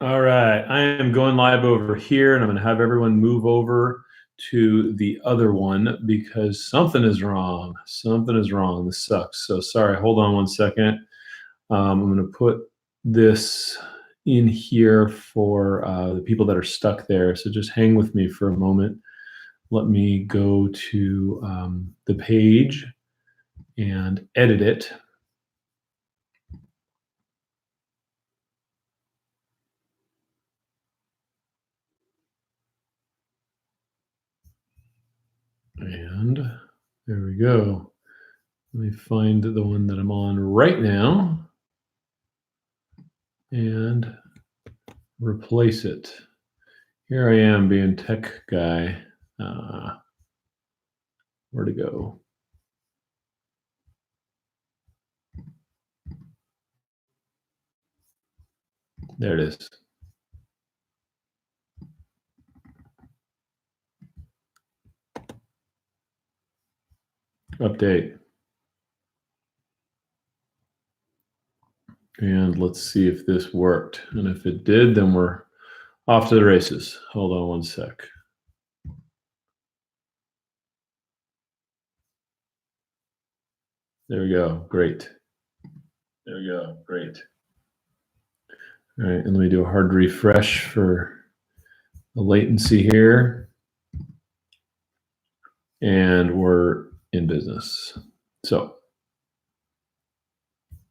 All right, I am going live over here, and I'm going to have everyone move over to the other one because something is wrong. Something is wrong. This sucks. So sorry. Hold on one second. I'm going to put this in here for the people that are stuck there. So just hang with me for a moment. Let me go to the page and edit it. And there we go. Let me find the one that I'm on right now and replace it. Here I am being tech guy. Where to go? There it is. Update. And let's see if this worked. And if it did, then we're off to the races. Hold on one sec. There we go. Great. There we go. Great. All right, and let me do a hard refresh for the latency here. And we're in business. So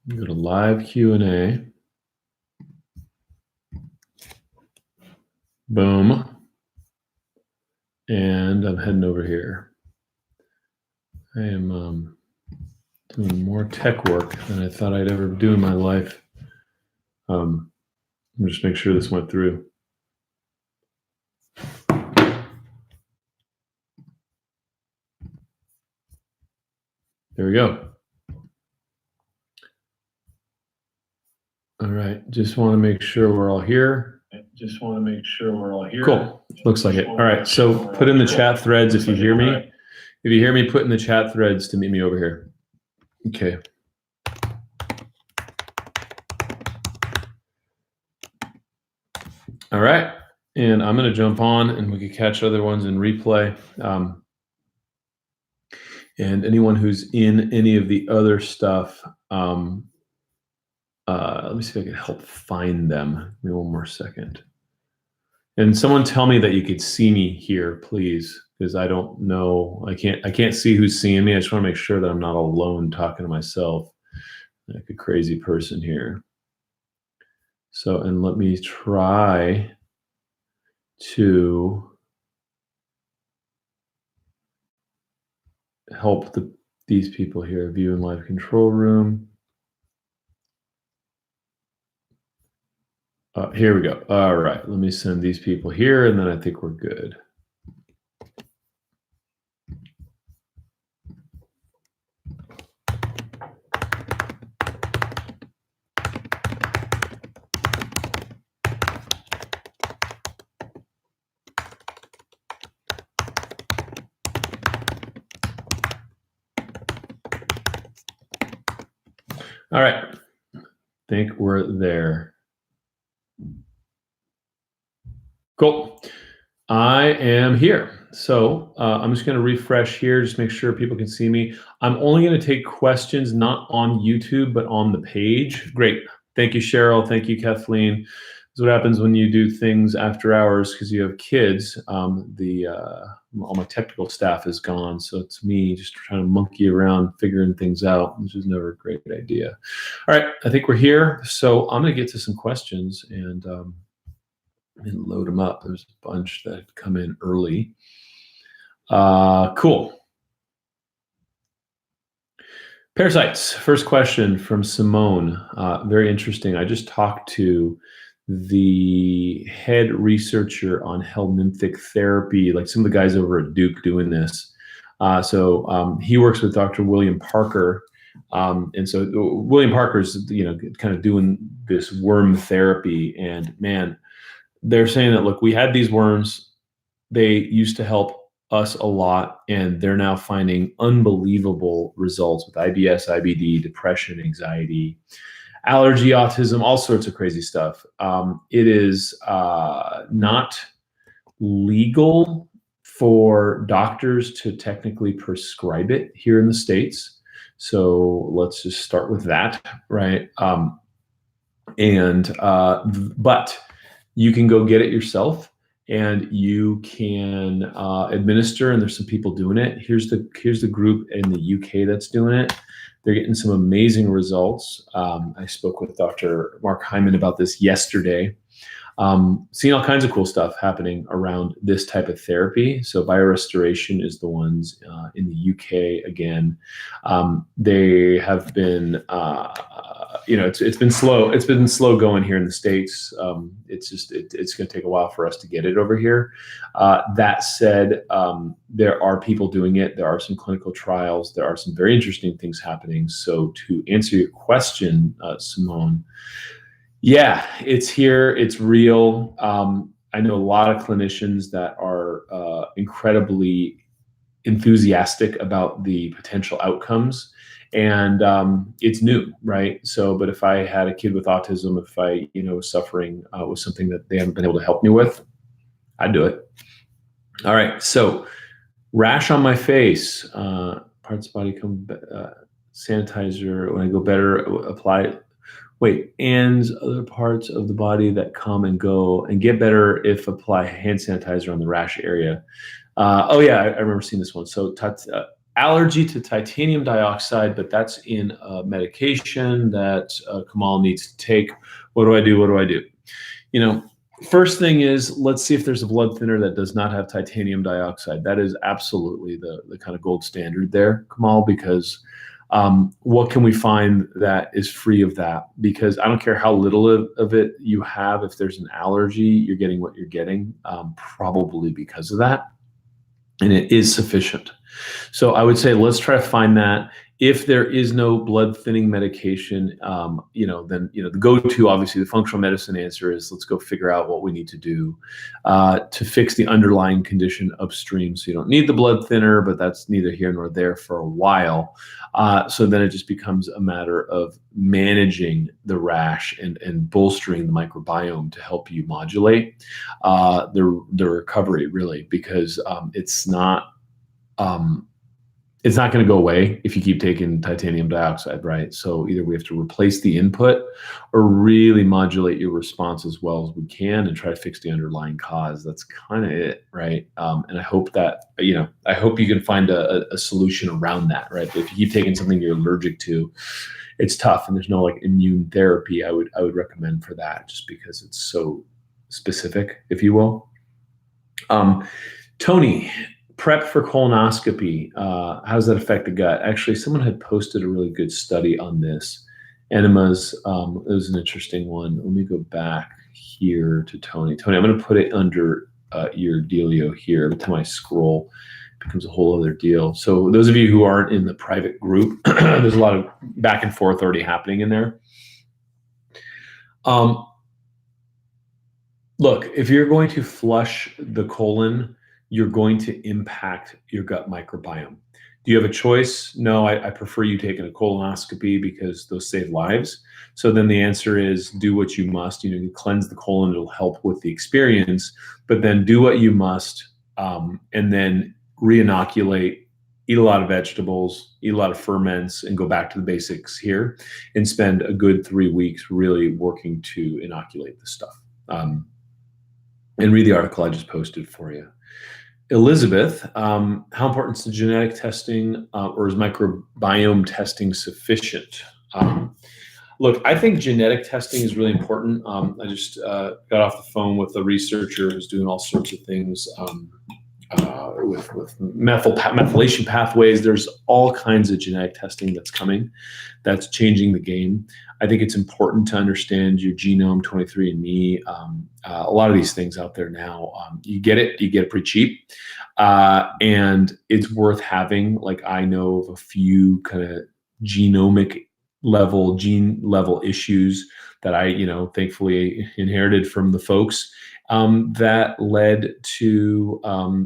go to live Q&A. Boom. And I'm heading over here. I am doing more tech work than I thought I'd ever do in my life. Just make sure this went through. There we go. All right, just want to make sure we're all here. Cool, looks like it. All right, so put in the chat threads if you hear me. If you hear me, put in the chat threads to meet me over here. Okay. All right, and I'm gonna jump on and we can catch other ones in replay. And anyone who's in any of the other stuff, let me see if I can help find them. Give me one more second. And someone tell me that you could see me here, please, because I don't know. I can't see who's seeing me. I just want to make sure that I'm not alone talking to myself like a crazy person here. So, and let me try to help these people here. View in live control room. Here we go. All right, let me send these people here, and then I think we're good. All right, I think we're there. Cool. I am here. So I'm just going to refresh here, just make sure people can see me. I'm only going to take questions not on YouTube, but on the page. Great. Thank you, Cheryl. Thank you, Kathleen. This is what happens when you do things after hours because you have kids. All my technical staff is gone, so it's me just trying to monkey around figuring things out, which is never a great idea. All right, I think we're here. So I'm going to get to some questions and load them up. There's a bunch that come in early. Cool. Parasites. First question from Simone. Very interesting. I just talked to the head researcher on helminthic therapy, like some of the guys over at Duke doing this. So he works with Dr. William Parker. And so William Parker's, kind of doing this worm therapy. And man, they're saying that, look, we had these worms. They used to help us a lot, and they're now finding unbelievable results with IBS, IBD, depression, anxiety. allergy, autism, all sorts of crazy stuff. It is not legal for doctors to technically prescribe it here in the States. So let's just start with that, right? But you can go get it yourself, and you can administer. And there's some people doing it. Here's the group in the UK that's doing it. They're getting some amazing results. I spoke with Dr. Mark Hyman about this yesterday. Seeing all kinds of cool stuff happening around this type of therapy. So BioRestoration is the ones in the UK again. They have been, it's been slow. It's been slow going here in the States. It's going to take a while for us to get it over here. That said, there are people doing it. There are some clinical trials. There are some very interesting things happening. So to answer your question, Simone, yeah, it's here. It's real. I know a lot of clinicians that are incredibly enthusiastic about the potential outcomes, and it's new, right? So, but if I had a kid with autism, if I, was suffering with something that they haven't been able to help me with, I'd do it. All right. So, rash on my face, parts of body come, sanitizer. When I go better, apply it. Wait, and other parts of the body that come and go and get better if apply hand sanitizer on the rash area. Oh yeah, I remember seeing this one. So allergy to titanium dioxide, but that's in a medication that Kamal needs to take. What do I do? What do I do? First thing is, let's see if there's a blood thinner that does not have titanium dioxide. That is absolutely the kind of gold standard there, Kamal, because what can we find that is free of that? Because I don't care how little of it you have, if there's an allergy, you're getting what you're getting, probably because of that. And it is sufficient. So I would say, let's try to find that. If there is no blood thinning medication, then the go-to, obviously, the functional medicine answer is, let's go figure out what we need to do to fix the underlying condition upstream. So you don't need the blood thinner, but that's neither here nor there for a while. So then it just becomes a matter of managing the rash and bolstering the microbiome to help you modulate the recovery, really, because it's not going to go away if you keep taking titanium dioxide, right? So either we have to replace the input or really modulate your response as well as we can and try to fix the underlying cause. That's kind of it, right? And I hope that, I hope you can find a solution around that, right? But if you keep taking something you're allergic to, it's tough, and there's no immune therapy I would recommend for that, just because it's so specific, if you will. Tony, prep for colonoscopy, how does that affect the gut? Actually, someone had posted a really good study on this. Enemas, it was an interesting one. Let me go back here to Tony. Tony, I'm going to put it under your dealio here. Every time I scroll, it becomes a whole other deal. So those of you who aren't in the private group, there's a lot of back and forth already happening in there. Look, if you're going to flush the colon, you're going to impact your gut microbiome. Do you have a choice? No, I prefer you taking a colonoscopy because those save lives. So then the answer is, do what you must. You cleanse the colon, it'll help with the experience, but then do what you must, and then re-inoculate, eat a lot of vegetables, eat a lot of ferments, and go back to the basics here and spend a good 3 weeks really working to inoculate this stuff. And read the article I just posted for you. Elizabeth, how important is the genetic testing or is microbiome testing sufficient? Look, I think genetic testing is really important. I just got off the phone with a researcher who's doing all sorts of things with methylation pathways. There's all kinds of genetic testing that's coming that's changing the game. I think it's important to understand your genome, 23andMe, a lot of these things out there now. You get it pretty cheap. And it's worth having. I know of a few kind of gene level issues that I, thankfully inherited from the folks that led to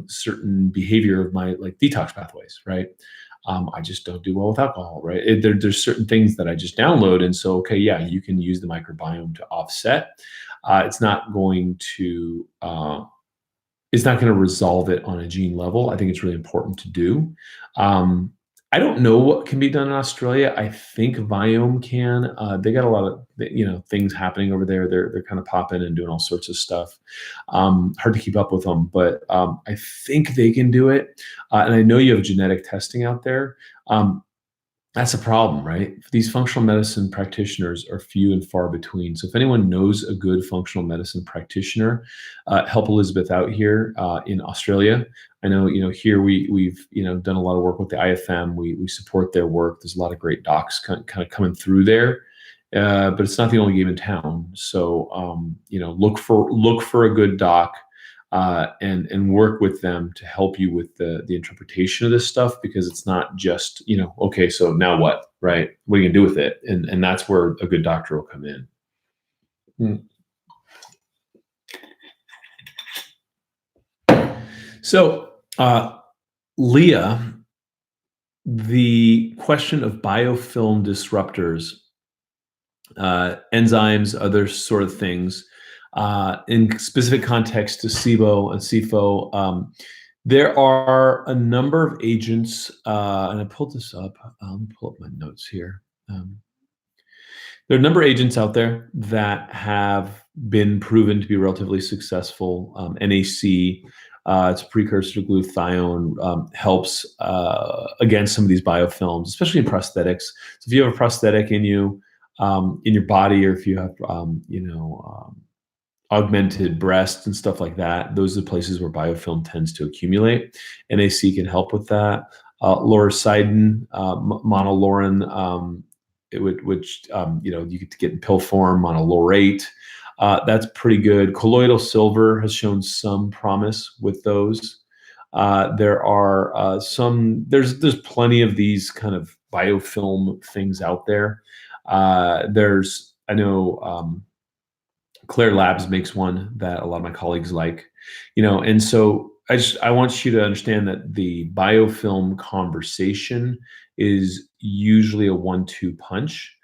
certain behavior of my detox pathways, right? I just don't do well with alcohol, right? There's certain things that I just download, and so okay, yeah, you can use the microbiome to offset. It's not going to resolve it on a gene level. I think it's really important to do. Um, I don't know what can be done in Australia. I think Viome can. They got a lot of things happening over there. They're kind of popping and doing all sorts of stuff. Hard to keep up with them, but I think they can do it. And I know you have genetic testing out there. That's a problem, right? These functional medicine practitioners are few and far between. So if anyone knows a good functional medicine practitioner, help Elizabeth out here in Australia. I know, here we've done a lot of work with the IFM. We support their work. There's a lot of great docs kind of coming through there, but it's not the only game in town. So look for a good doc. And work with them to help you with the interpretation of this stuff, because it's not just okay, so now what, right? What are you gonna do with it? And that's where a good doctor will come in. So Leah, the question of biofilm disruptors, enzymes, other sort of things, in specific context to SIBO and SIFO. There are a number of agents, and I pulled this up. Let me pull up my notes here. There are a number of agents out there that have been proven to be relatively successful. NAC, it's a precursor to glutathione, helps against some of these biofilms, especially in prosthetics. So if you have a prosthetic in your body, or if you have augmented breasts and stuff like that, those are the places where biofilm tends to accumulate. NAC can help with that. Lauricidin, monolaurin, which you could get in pill form, monolaurate. That's pretty good. Colloidal silver has shown some promise with those. There are there's plenty of these kind of biofilm things out there. I know Claire Labs makes one that a lot of my colleagues like, and so I want you to understand that the biofilm conversation is usually a 1-2 punch.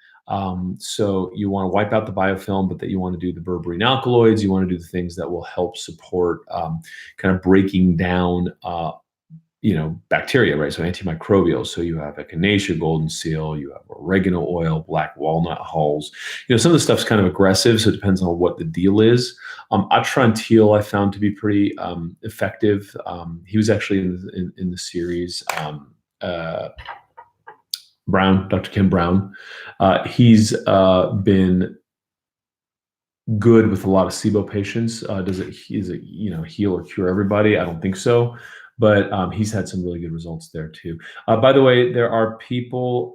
So you want to wipe out the biofilm, but that you want to do the berberine alkaloids. You want to do the things that will help support kind of breaking down bacteria, right? So antimicrobial. So you have echinacea, golden seal, you have oregano oil, black walnut hulls. Some of the stuff's kind of aggressive, so it depends on what the deal is. Atrantil I found to be pretty effective. He was actually in the series. Brown, Dr. Ken Brown. He's been good with a lot of SIBO patients. Is it heal or cure everybody? I don't think so. But he's had some really good results there too. By the way, there are people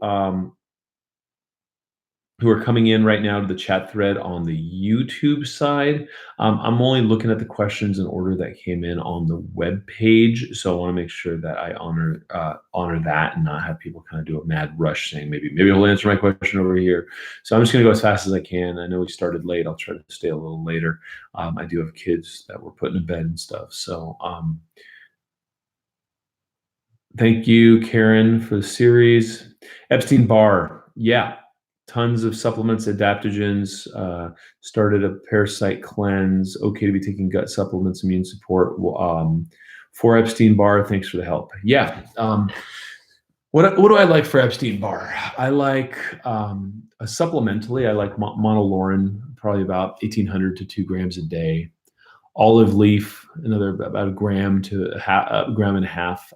who are coming in right now to the chat thread on the YouTube side. I'm only looking at the questions in order that came in on the web page, so I want to make sure that I honor that and not have people kind of do a mad rush saying maybe he'll answer my question over here. So I'm just going to go as fast as I can. I know we started late. I'll try to stay a little later. I do have kids that we're putting to bed and stuff, so. Thank you, Karen, for the series. Epstein-Barr, yeah, tons of supplements, adaptogens, started a parasite cleanse, okay to be taking gut supplements, immune support. For Epstein-Barr, thanks for the help. Yeah, what do I like for Epstein-Barr? I like, supplementally, I like monolaurin, probably about 1,800 to 2 grams a day. Olive leaf, another about a gram to a gram and a half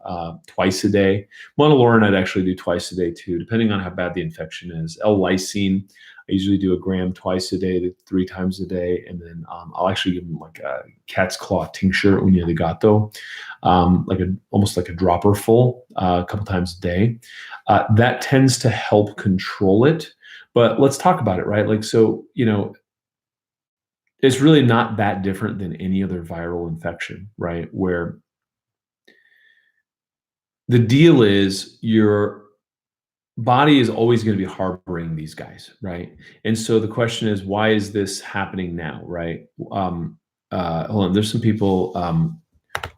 twice a day. Monolaurin I'd actually do twice a day too, depending on how bad the infection is. L-lysine, I usually do a gram twice a day to 3 times a day, and then I'll actually give them like a cat's claw tincture, uña de gato, almost like a dropper full, a couple times a day. That tends to help control it. But let's talk about it, right? It's really not that different than any other viral infection, right? Where the deal is your body is always going to be harboring these guys, right? And so the question is, why is this happening now, right? Hold on, there's some people,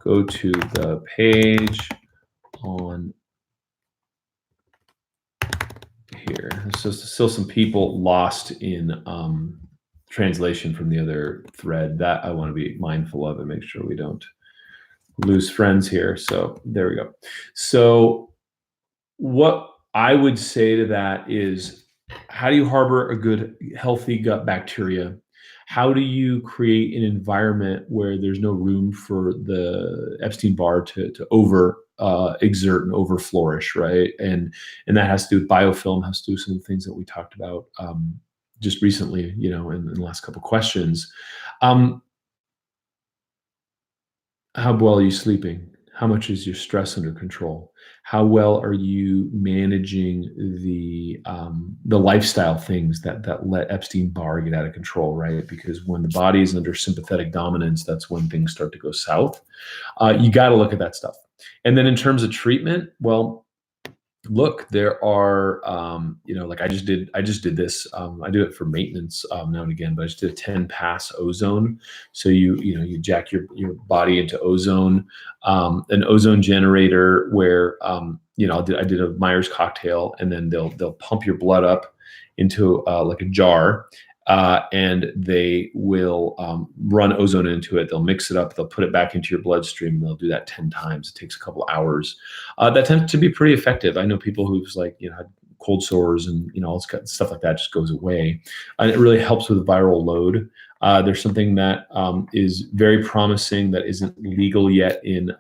go to the page on here? There's still some people lost in translation from the other thread that I want to be mindful of and make sure we don't lose friends here. So there we go. So what I would say to that is, how do you harbor a good, healthy gut bacteria? How do you create an environment where there's no room for the Epstein-Barr to over exert and over flourish, right? And that has to do with biofilm, has to do with some of the things that we talked about just recently, you know, in the last couple of questions. How well are you sleeping? How much is your stress under control? How well are you managing the lifestyle things that let Epstein-Barr get out of control, right? Because when the body is under sympathetic dominance, that's when things start to go south. You got to look at that stuff. And then in terms of treatment, well, look, there are, you know, like I just did this. I do it for maintenance now and again, but I just did a 10 pass ozone. So you jack your body into ozone, an ozone generator where, you know, I did a Myers cocktail, and then they'll pump your blood up into like a jar. And they will run ozone into it. They'll mix it up. They'll put it back into your bloodstream. They'll do that 10 times. It takes a couple hours. That tends to be pretty effective. I know people who's like, you know, had cold sores and, you know, all this stuff like that just goes away. And it really helps with viral load. There's something that is very promising that isn't legal yet in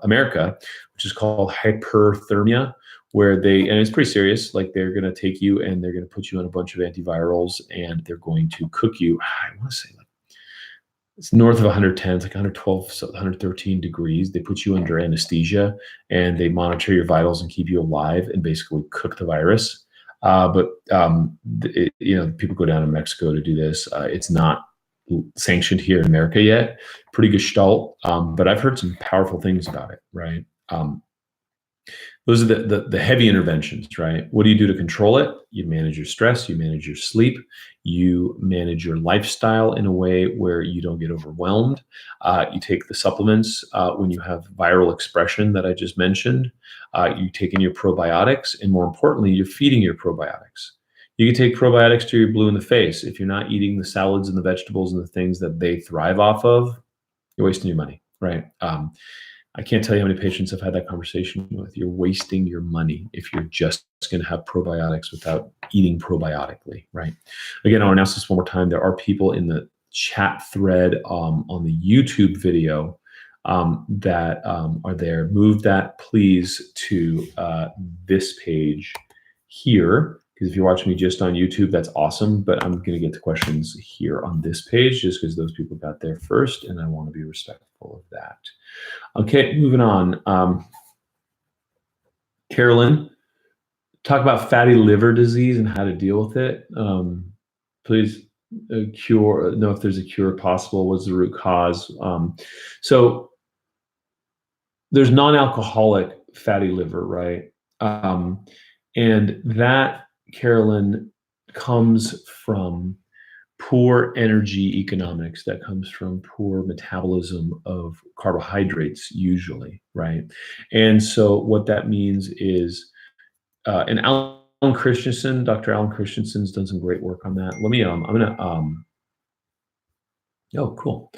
America, which is called hyperthermia, where and it's pretty serious, like they're going to take you and they're going to put you on a bunch of antivirals, and they're going to cook you. I want to say like it's north of 110, it's like 112, 113 degrees. They put you under anesthesia and they monitor your vitals and keep you alive and basically cook the virus. But you know, people go down to Mexico to do this. It's not sanctioned here in America yet. Pretty gestalt, but I've heard some powerful things about it, right? Those are the heavy interventions, right? What do you do to control it? You manage your stress, you manage your sleep, you manage your lifestyle in a way where you don't get overwhelmed. You take the supplements when you have viral expression that I just mentioned. You take in your probiotics, and more importantly, you're feeding your probiotics. You can take probiotics to your blue in the face. If you're not eating the salads and the vegetables and the things that they thrive off of, you're wasting your money, right? I can't tell you how many patients I've had that conversation with. You're wasting your money if you're just going to have probiotics without eating probiotically, right? Again, I'll announce this one more time. There are people in the chat thread on the YouTube video that are there. Move that, please, to this page here. Because if you're watching me just on YouTube, that's awesome. But I'm going to get to questions here on this page just because those people got there first, and I want to be respectful of that. Okay, moving on. Carolyn, talk about fatty liver disease and how to deal with it. Please know if there's a cure possible. What's the root cause? So there's non-alcoholic fatty liver, right? And that, Carolyn, comes from poor energy economics, that comes from poor metabolism of carbohydrates usually, right? And so what that means is, and Alan Christensen, Dr. Alan Christensen's done some great work on that. Let me, I'm gonna, oh, cool.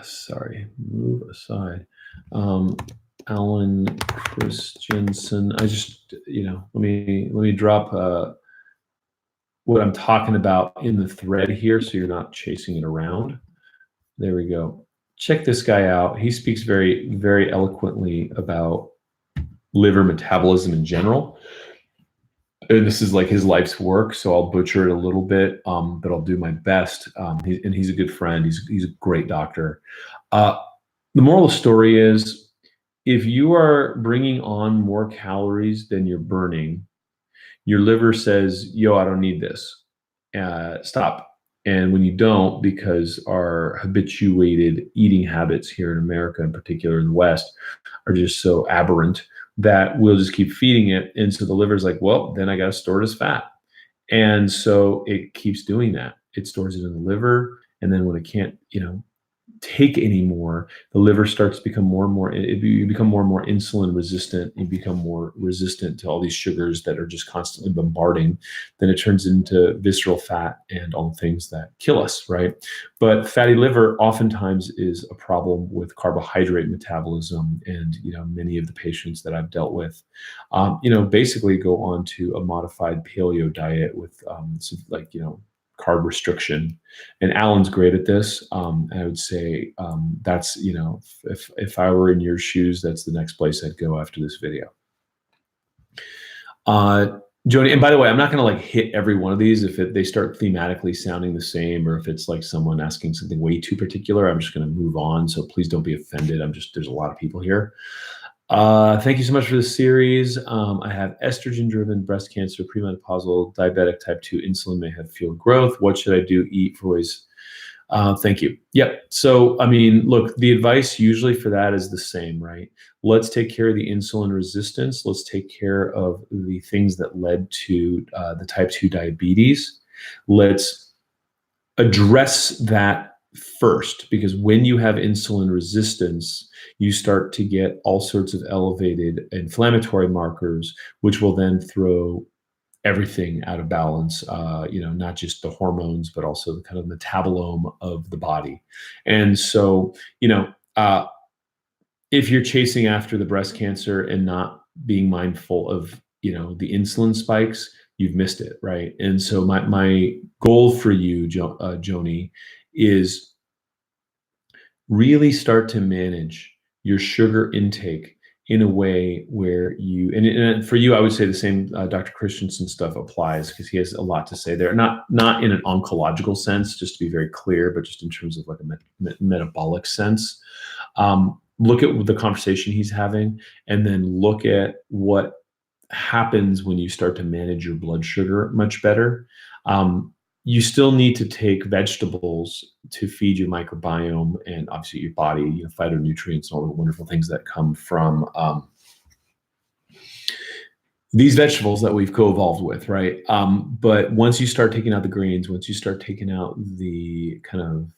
Sorry, move aside. Alan Christensen. I just, you know, let me drop what I'm talking about in the thread here, so you're not chasing it around. There we go. Check this guy out. He speaks very, very eloquently about liver metabolism in general. And this is like his life's work, so I'll butcher it a little bit, but I'll do my best. And he's a good friend. He's a great doctor. The moral of the story is, if you are bringing on more calories than you're burning, your liver says, yo, I don't need this. Stop. And when you don't, because our habituated eating habits here in America, in particular in the West, are just so aberrant that we'll just keep feeding it. And so the liver's like, well, then I got to store it as fat. And so it keeps doing that. It stores it in the liver. And then when it can't, you know, take anymore, the liver starts to become more and more, you become more and more insulin resistant. You become more resistant to all these sugars that are just constantly bombarding. Then it turns into visceral fat and all the things that kill us, right? But fatty liver oftentimes is a problem with carbohydrate metabolism. And, many of the patients that I've dealt with, basically go on to a modified paleo diet with, carb restriction. And Alan's great at this. I would say that's, if I were in your shoes, that's the next place I'd go after this video. Joni, and by the way, I'm not going to like hit every one of these if they start thematically sounding the same, or if it's like someone asking something way too particular. I'm just going to move on. So please don't be offended. There's a lot of people here. Thank you so much for the series. I have estrogen-driven breast cancer, premenopausal, diabetic type 2, insulin may have fueled growth. What should I do? Eat for ways. Thank you. Yep. So, look, the advice usually for that is the same, right? Let's take care of the insulin resistance. Let's take care of the things that led to the type 2 diabetes. Let's address that first, because when you have insulin resistance, you start to get all sorts of elevated inflammatory markers, which will then throw everything out of balance, not just the hormones, but also the kind of metabolome of the body. And so, if you're chasing after the breast cancer and not being mindful of, the insulin spikes, you've missed it, right? And so my goal for you, Joni, is really start to manage your sugar intake in a way where and for you, I would say the same Dr. Christensen stuff applies, because he has a lot to say there, not in an oncological sense, just to be very clear, but just in terms of like a metabolic sense. Look at the conversation he's having, and then look at what happens when you start to manage your blood sugar much better. You still need to take vegetables to feed your microbiome and obviously your body, phytonutrients and all the wonderful things that come from these vegetables that we've co-evolved with, right? But once you start taking out the grains, once you start taking out the kind of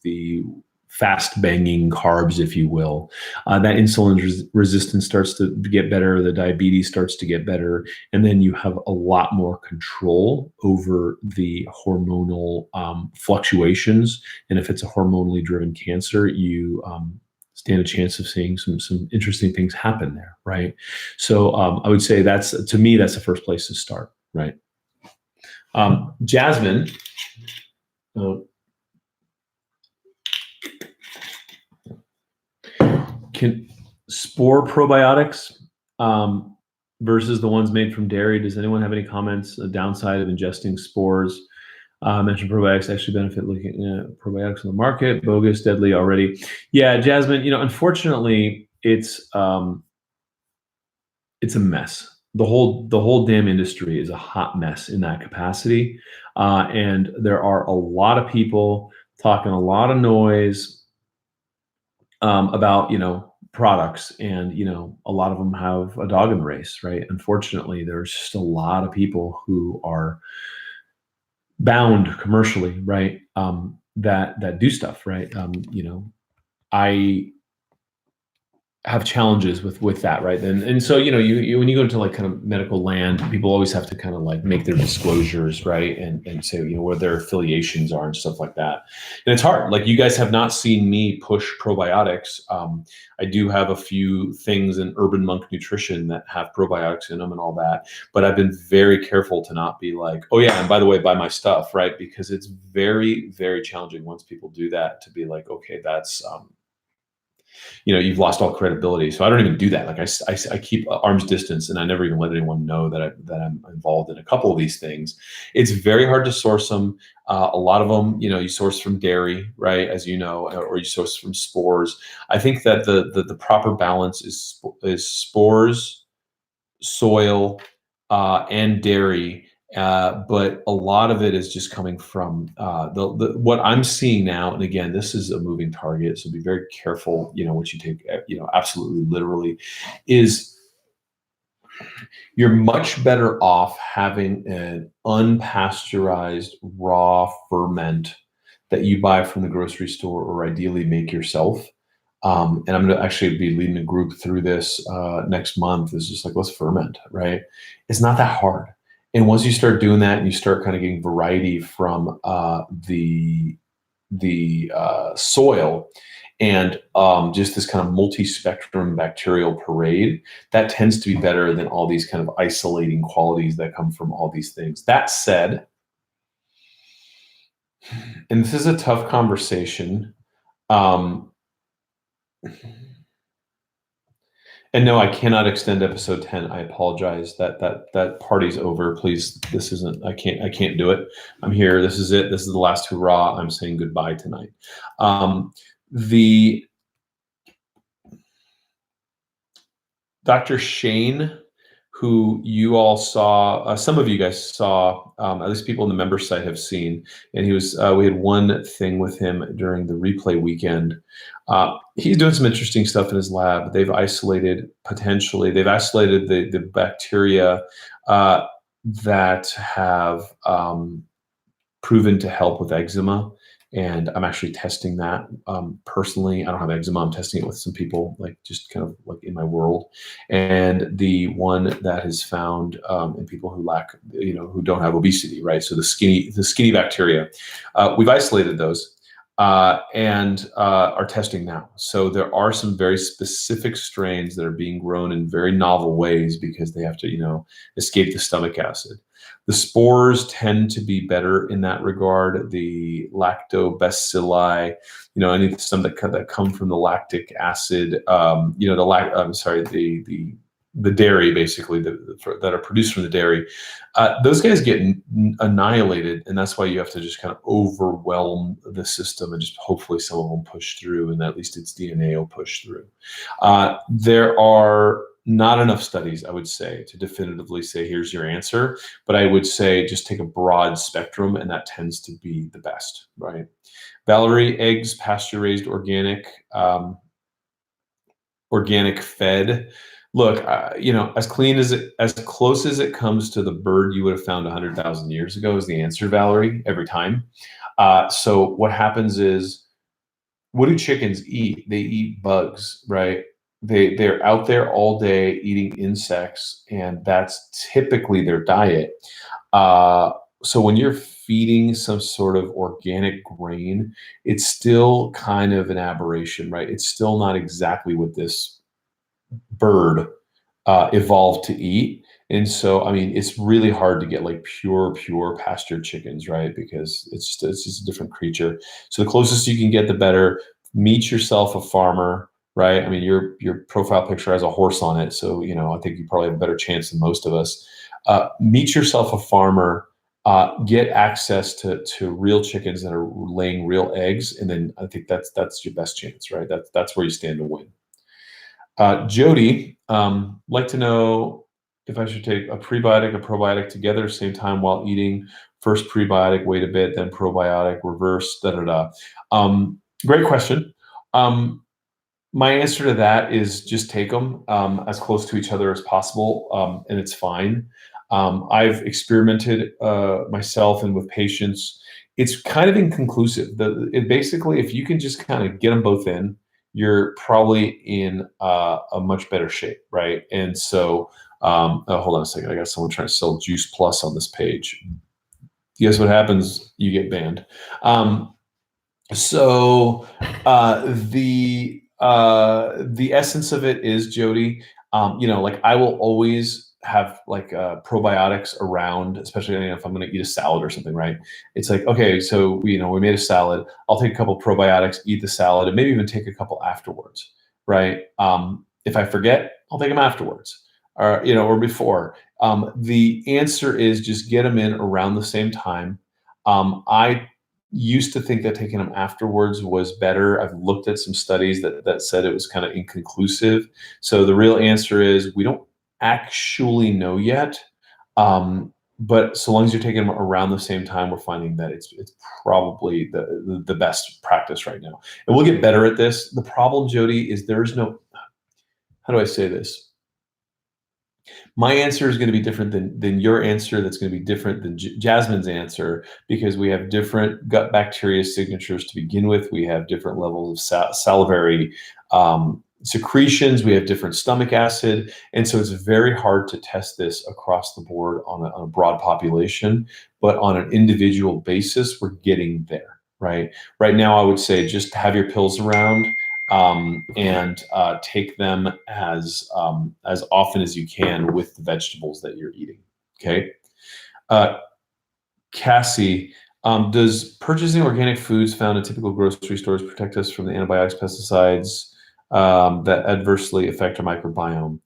the fast banging carbs, if you will, that insulin resistance starts to get better, the diabetes starts to get better, and then you have a lot more control over the hormonal fluctuations. And if it's a hormonally driven cancer, you stand a chance of seeing some interesting things happen there, right? So I would say to me, that's the first place to start, right? Jasmine, can spore probiotics versus the ones made from dairy, does anyone have any comments? The downside of ingesting spores? Mentioned probiotics actually benefit. Looking at probiotics on the market, bogus, deadly already. Yeah, Jasmine, unfortunately, it's a mess. The whole damn industry is a hot mess in that capacity. And there are a lot of people talking a lot of noise about, products, and, a lot of them have a dog in the race, right? Unfortunately, there's just a lot of people who are bound commercially, right? That do stuff, right? I have challenges with that, right? And so, you when you go into like kind of medical land, people always have to kind of like make their disclosures, right? And say, where their affiliations are and stuff like that. And it's hard. Like, you guys have not seen me push probiotics. I do have a few things in Urban Monk Nutrition that have probiotics in them and all that, but I've been very careful to not be like, oh yeah, and by the way, buy my stuff, right? Because it's very, very challenging once people do that to be like, okay, that's you've lost all credibility. So I don't even do that. Like, I keep arm's distance, and I never even let anyone know that I'm involved in a couple of these things. It's very hard to source them. A lot of them, you source from dairy, right? As you know, or you source from spores. I think that the proper balance is spores, soil, and dairy. But a lot of it is just coming from what I'm seeing now. And again, this is a moving target, so be very careful, what you take, absolutely literally, is you're much better off having an unpasteurized raw ferment that you buy from the grocery store or ideally make yourself. And I'm going to actually be leading a group through this next month. Is just like, let's ferment, right? It's not that hard. And once you start doing that and you start kind of getting variety from the soil and just this kind of multi-spectrum bacterial parade, that tends to be better than all these kind of isolating qualities that come from all these things. That said, and this is a tough conversation, and no, I cannot extend episode 10. I apologize. That party's over. Please, this isn't. I can't do it. I'm here. This is it. This is the last hurrah. I'm saying goodbye tonight. The Dr. Shane, who you all saw, some of you guys saw, at least people in the member site have seen, and he was. We had one thing with him during the replay weekend. He's doing some interesting stuff in his lab. They've isolated the bacteria that have proven to help with eczema. And I'm actually testing that personally. I don't have eczema. I'm testing it with some people, like just kind of like in my world. And the one that is found in people who lack, who don't have obesity, right? So the skinny bacteria, we've isolated those. And are testing now. So there are some very specific strains that are being grown in very novel ways because they have to, escape the stomach acid. The spores tend to be better in that regard. The lactobacilli, any of the some that come from the lactic acid, the dairy, basically, that are produced from the dairy, those guys get annihilated, and that's why you have to just kind of overwhelm the system and just hopefully some of them push through, and at least its DNA will push through. There are not enough studies, I would say, to definitively say here's your answer, but I would say just take a broad spectrum, and that tends to be the best, right? Valerie, eggs, pasture-raised, organic fed. Look, as close as it comes to the bird you would have found 100,000 years ago is the answer, Valerie, every time. So what happens is, what do chickens eat? They eat bugs, right? They're out there all day eating insects, and that's typically their diet. So when you're feeding some sort of organic grain, it's still kind of an aberration, right? It's still not exactly what this bird evolved to eat. And so, it's really hard to get like pure pasture chickens, right? Because it's just a different creature. So the closest you can get, the better. Meet yourself a farmer, right? Your profile picture has a horse on it. So, I think you probably have a better chance than most of us. Meet yourself a farmer, get access to real chickens that are laying real eggs. And then I think that's your best chance, right? That's where you stand to win. Jody, like to know if I should take a prebiotic, a probiotic together same time while eating. First prebiotic, wait a bit, then probiotic, reverse, Great question. My answer to that is just take them as close to each other as possible, and it's fine. I've experimented myself and with patients. It's kind of inconclusive. Basically, if you can just kind of get them both in, you're probably in a much better shape, right? And so, hold on a second. I got someone trying to sell Juice Plus on this page. Guess what happens? You get banned. So the essence of it is, Jody, like I will always have like probiotics around, especially if I'm going to eat a salad or something, right? It's like, okay, so we made a salad. I'll take a couple probiotics, eat the salad, and maybe even take a couple afterwards, right? If I forget, I'll take them afterwards, or before. The answer is just get them in around the same time. I used to think that taking them afterwards was better. I've looked at some studies that said it was kind of inconclusive. So the real answer is we don't actually know yet. But so long as you're taking them around the same time, we're finding that it's probably the best practice right now. And we'll get better at this. The problem, Jody, is there's no, how do I say this? My answer is going to be different than your answer. That's going to be different than Jasmine's answer, because we have different gut bacteria signatures to begin with. We have different levels of salivary secretions. We have different stomach acid. And so it's very hard to test this across the board on a broad population. But on an individual basis, we're getting there, right? Right now, I would say just have your pills around, and take them as often as you can with the vegetables that you're eating. Okay, uh, Cassie, does purchasing organic foods found in typical grocery stores protect us from the antibiotics, pesticides that adversely affect our microbiome?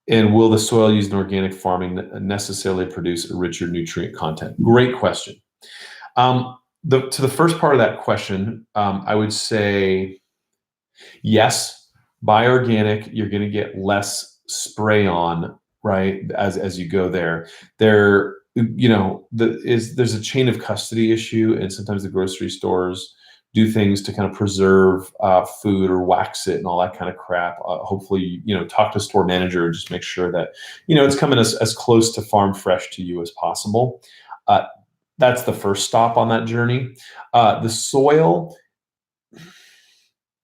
And will the soil used in organic farming necessarily produce a richer nutrient content? Great question. To the first part of that question, I would say yes. Buy organic, you're going to get less spray on, right? As you go there, there's a chain of custody issue, and sometimes the grocery stores do things to kind of preserve food or wax it and all that kind of crap. Hopefully, talk to a store manager and just make sure that it's coming as close to farm fresh to you as possible. Uh, that's the first stop on that journey. The soil.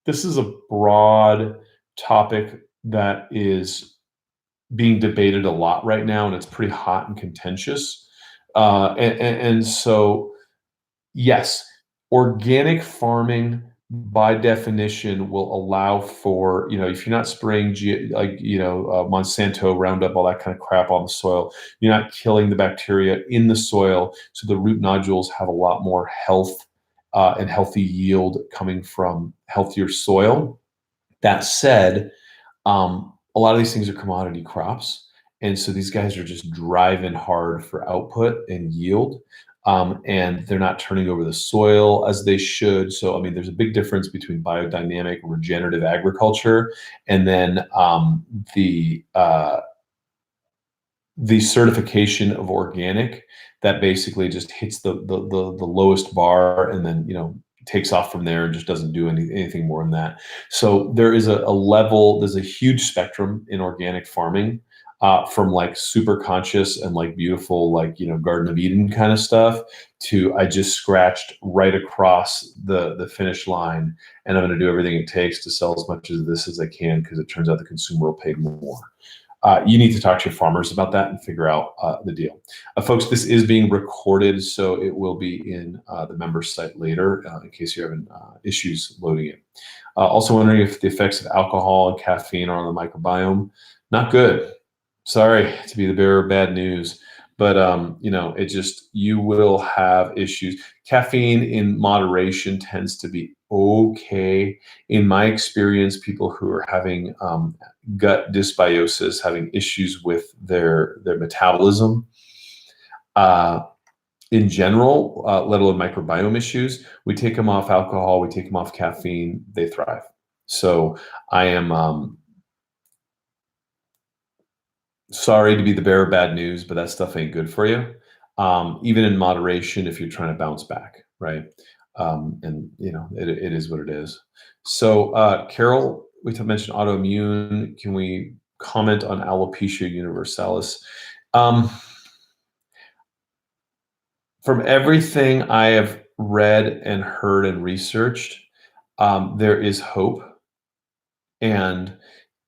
This is a broad topic that is being debated a lot right now, and it's pretty hot and contentious. And so, yes, organic farming by definition will allow for, if you're not spraying Monsanto, Roundup, all that kind of crap on the soil, you're not killing the bacteria in the soil. So the root nodules have a lot more health and healthy yield coming from healthier soil. That said, a lot of these things are commodity crops. And so these guys are just driving hard for output and yield. And they're not turning over the soil as they should. So, I mean, there's a big difference between biodynamic, regenerative agriculture, and then the certification of organic that basically just hits the lowest bar and then takes off from there and just doesn't do anything more than that. So there is a level, there's a huge spectrum in organic farming, from like super conscious and like beautiful, like Garden of Eden kind of stuff, to I just scratched right across the finish line, and I'm going to do everything it takes to sell as much of this as I can because it turns out the consumer will pay more. You need to talk to your farmers about that and figure out the deal. Folks, this is being recorded, so it will be in the members site later in case you're having issues loading it. Also wondering if the effects of alcohol and caffeine are on the microbiome. Not good. Sorry to be the bearer of bad news, but you will have issues. Caffeine in moderation tends to be okay. In my experience, people who are having gut dysbiosis, having issues with their metabolism, in general, let alone microbiome issues, we take them off alcohol, we take them off caffeine, they thrive. So I am sorry to be the bearer of bad news, but that stuff ain't good for you. Even in moderation, if you're trying to bounce back, right? And it is what it is. So Carol, we mentioned autoimmune. Can we comment on alopecia universalis? From everything I have read and heard and researched, there is hope. And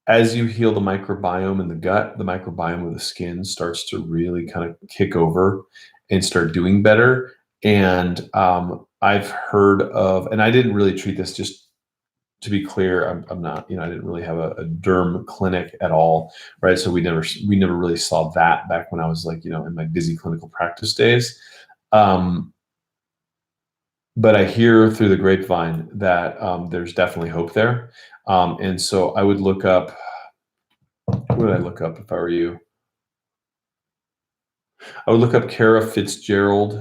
as you heal the microbiome in the gut, the microbiome of the skin starts to really kind of kick over and start doing better. And I've heard of, and I didn't really treat this, just to be clear, I'm not, I didn't really have a derm clinic at all, right? So we never really saw that back when I was like, in my busy clinical practice days. But I hear through the grapevine that there's definitely hope there. And so I would look up, what would I look up if I were you? I would look up Kara Fitzgerald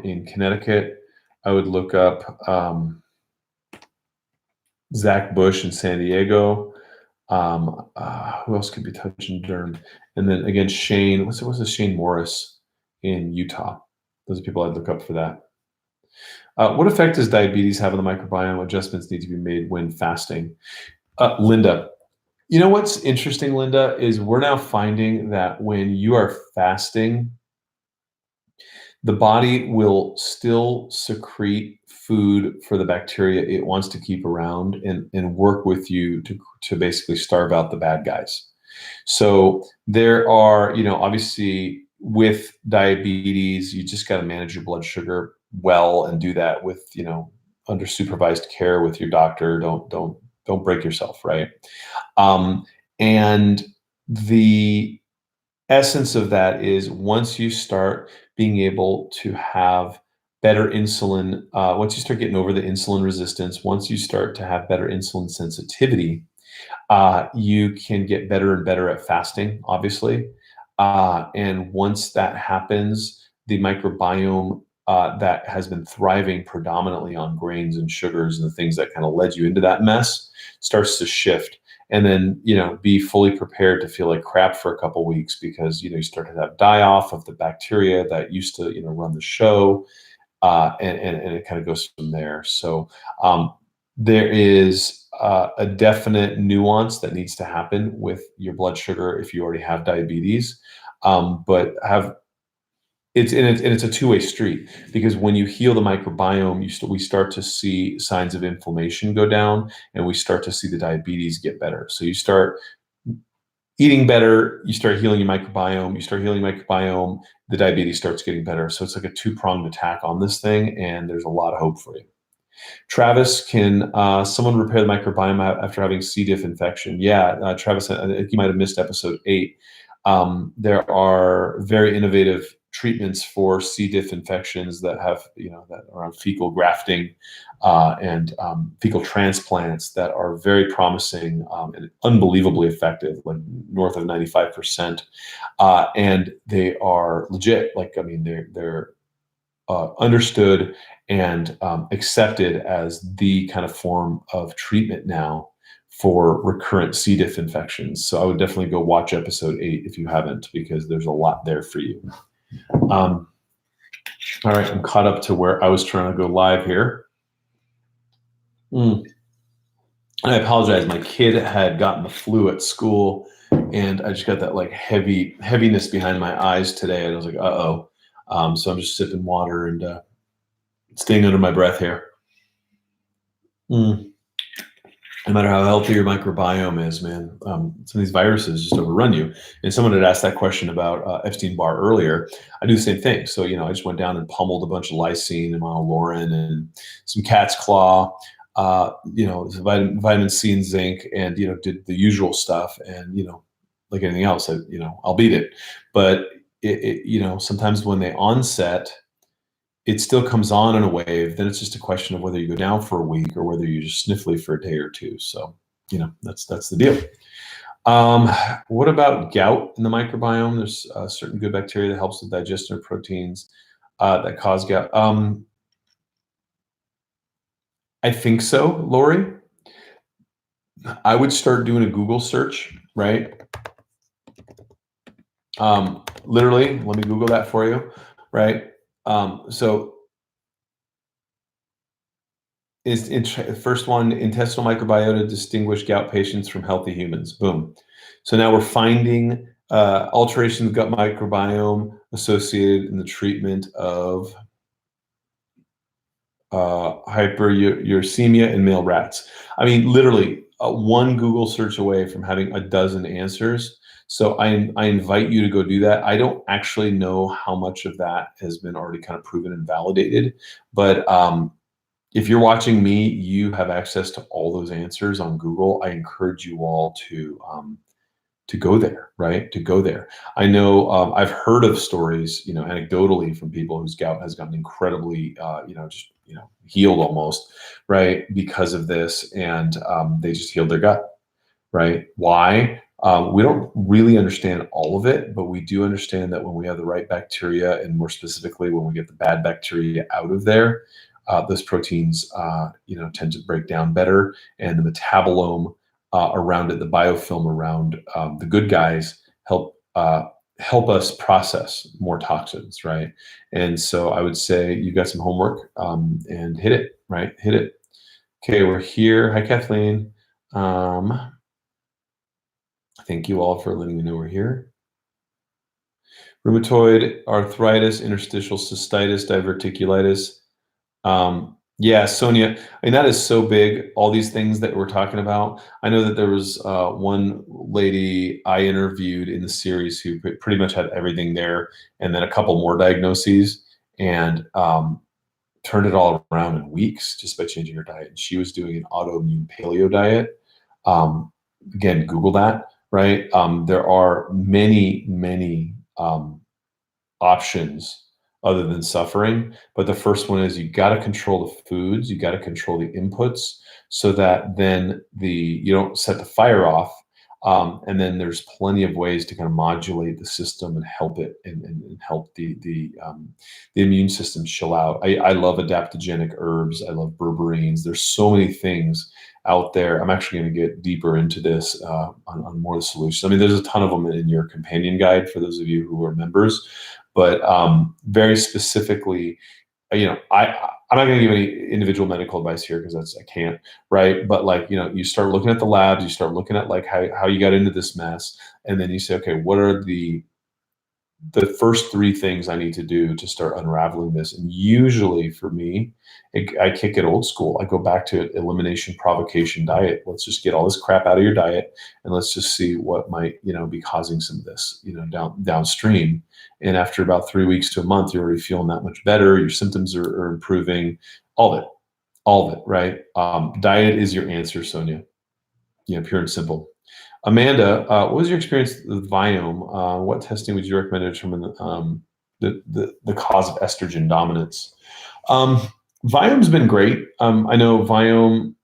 in Connecticut. I would look up Zach Bush in San Diego. Who else could be touching derm? And then again, Shane, what's this Shane Morris in Utah? Those are people I'd look up for that. What effect does diabetes have on the microbiome? What adjustments need to be made when fasting? Linda, You know what's interesting, Linda, is we're now finding that when you are fasting, the body will still secrete food for the bacteria it wants to keep around and work with you to basically starve out the bad guys. So there are, obviously with diabetes, you just got to manage your blood sugar well and do that with, under supervised care with your doctor. Don't break yourself, right? Um, and the essence of that is once you start being able to have better insulin, once you start getting over the insulin resistance, once you start to have better insulin sensitivity, you can get better and better at fasting, obviously. And once that happens, the microbiome that has been thriving predominantly on grains and sugars and the things that kind of led you into that mess starts to shift. And then, be fully prepared to feel like crap for a couple weeks because, you start to have die off of the bacteria that used to, run the show. And it kind of goes from there. So there is a definite nuance that needs to happen with your blood sugar if you already have diabetes, but have it's a two-way street because when you heal the microbiome, we start to see signs of inflammation go down, and we start to see the diabetes get better. So you start eating better, you start healing your microbiome, you start healing microbiome, the diabetes starts getting better. So it's like a two-pronged attack on this thing, and there's a lot of hope for you. Travis, can someone repair the microbiome after having C. diff infection? Yeah, Travis, I think you might have missed episode 8. There are very innovative treatments for C. diff infections that have, that are on fecal grafting and fecal transplants that are very promising and unbelievably effective, like north of 95%. And they are legit. Like, I mean, they're understood and accepted as the kind of form of treatment now for recurrent C. diff infections. So I would definitely go watch episode 8 if you haven't, because there's a lot there for you. All right, I'm caught up to where I was trying to go live here. I apologize. My kid had gotten the flu at school, and I just got that like heaviness behind my eyes today, and I was like, uh-oh. So I'm just sipping water and staying under my breath here. No matter how healthy your microbiome is, man, some of these viruses just overrun you. And someone had asked that question about Epstein-Barr earlier. I do the same thing. So, I just went down and pummeled a bunch of lysine and monolaurin and some cat's claw, some vitamin C and zinc, and, did the usual stuff. And, like anything else, I'll beat it. But, sometimes when they onset, it still comes on in a wave. Then it's just a question of whether you go down for a week or whether you just sniffly for a day or two. So, that's the deal. What about gout in the microbiome? There's a certain good bacteria that helps with digestion of proteins that cause gout. I think so, Lori. I would start doing a Google search, right? Literally, let me Google that for you, right? So first one, intestinal microbiota distinguish gout patients from healthy humans. Boom. So now we're finding alterations of gut microbiome associated in the treatment of hyperuricemia in male rats. I mean, literally one Google search away from having a dozen answers. So I invite you to go do that. I don't actually know how much of that has been already kind of proven and validated, but if you're watching me, you have access to all those answers on Google. I encourage you all to go there, right? To go there. I know I've heard of stories, anecdotally from people whose gout has gotten incredibly, healed almost, right, because of this, and they just healed their gut, right? Why? We don't really understand all of it, but we do understand that when we have the right bacteria, and more specifically when we get the bad bacteria out of there, those proteins, tend to break down better, and the metabolome around it, the biofilm around the good guys, help us process more toxins, right? And so I would say you've got some homework and hit it, right? Hit it. Okay, we're here. Hi, Kathleen. Thank you all for letting me know we're here. Rheumatoid arthritis, interstitial cystitis, diverticulitis. Yeah, Sonia, I mean, that is so big, all these things that we're talking about. I know that there was one lady I interviewed in the series who pretty much had everything there, and then a couple more diagnoses, and turned it all around in weeks just by changing her diet. And she was doing an autoimmune paleo diet. Um, Again, Google that, right? There are many, many options other than suffering. But the first one is you got to control the foods, you got to control the inputs so that then you don't set the fire off. And then there's plenty of ways to kind of modulate the system and help it and help the immune system chill out. I love adaptogenic herbs. I love berberines. There's so many things out there. I'm actually going to get deeper into this on more of the solutions. I mean, there's a ton of them in your companion guide for those of you who are members, but very specifically, I'm not going to give any individual medical advice here because I can't, right? But like, you start looking at the labs, you start looking at like how you got into this mess, and then you say, okay, what are the first three things I need to do to start unraveling this? And usually for me, I kick it old school. I go back to elimination provocation diet. Let's just get all this crap out of your diet, and let's just see what might be causing some of this downstream. And after about 3 weeks to a month, you're already feeling that much better. Your symptoms are improving. All of it, right? Diet is your answer, Sonia. Pure and simple. Amanda, what was your experience with Viome? What testing would you recommend to determine the cause of estrogen dominance? Um, Viome's been great. I know Viome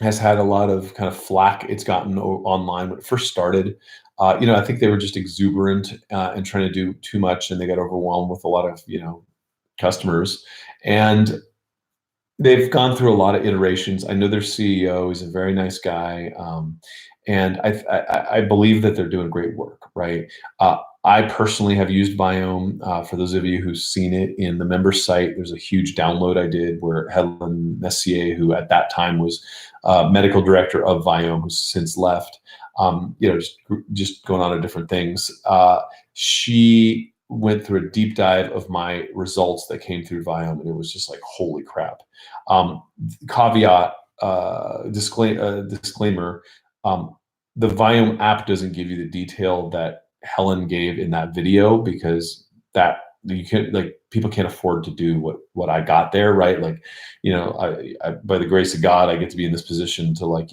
has had a lot of kind of flack it's gotten online when it first started. I think they were just exuberant and trying to do too much, and they got overwhelmed with a lot of customers. And they've gone through a lot of iterations. I know their CEO is a very nice guy, and I believe that they're doing great work. Right. I personally have used Viome. For those of you who've seen it in the member site, there's a huge download I did where Helen Messier, who at that time was medical director of Viome, who's since left, just going on to different things. She went through a deep dive of my results that came through Viome, and it was just like, holy crap. Caveat, disclaimer, the Viome app doesn't give you the detail that Helen gave in that video because that you can't, like, people can't afford to do what I got there, right? Like, I by the grace of God, I get to be in this position to, like,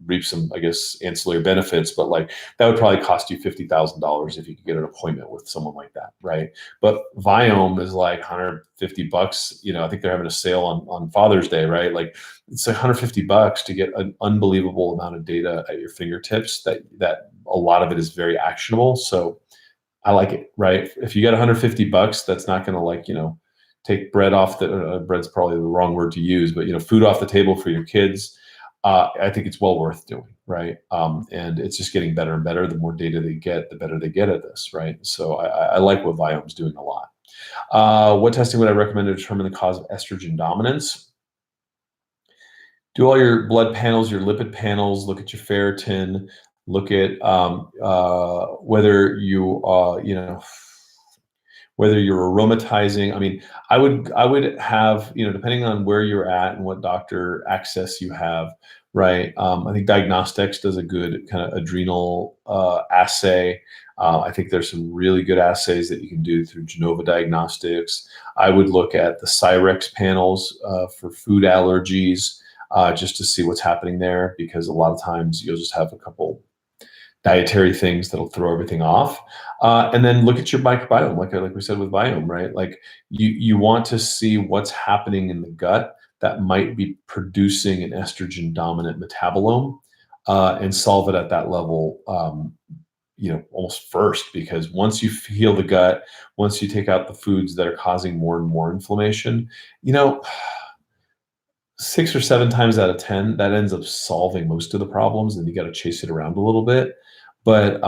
reap some, I guess, ancillary benefits, but like that would probably cost you $50,000 if you could get an appointment with someone like that, right? But Viome is like $150. I think they're having a sale on Father's Day, right? Like, it's like $150 to get an unbelievable amount of data at your fingertips that a lot of it is very actionable. So I like it, right? If you got $150, that's not going to, like, take bread off bread's probably the wrong word to use, but food off the table for your kids. I think it's well worth doing, right? And it's just getting better and better. The more data they get, the better they get at this, right? So I like what Viome's doing a lot. What testing would I recommend to determine the cause of estrogen dominance? Do all your blood panels, your lipid panels, look at your ferritin, look at whether whether you're aromatizing. I mean, I would have, depending on where you're at and what doctor access you have, right? I think Diagnostics does a good kind of adrenal assay. I think there's some really good assays that you can do through Genova Diagnostics. I would look at the Cyrex panels for food allergies, just to see what's happening there, because a lot of times you'll just have a couple dietary things that'll throw everything off. And then look at your microbiome, like we said with Viome, right? Like, you want to see what's happening in the gut that might be producing an estrogen dominant metabolome, and solve it at that level. Almost first, because once you heal the gut, once you take out the foods that are causing more and more inflammation, you know, 6 or 7 times out of 10, that ends up solving most of the problems, and you got to chase it around a little bit. But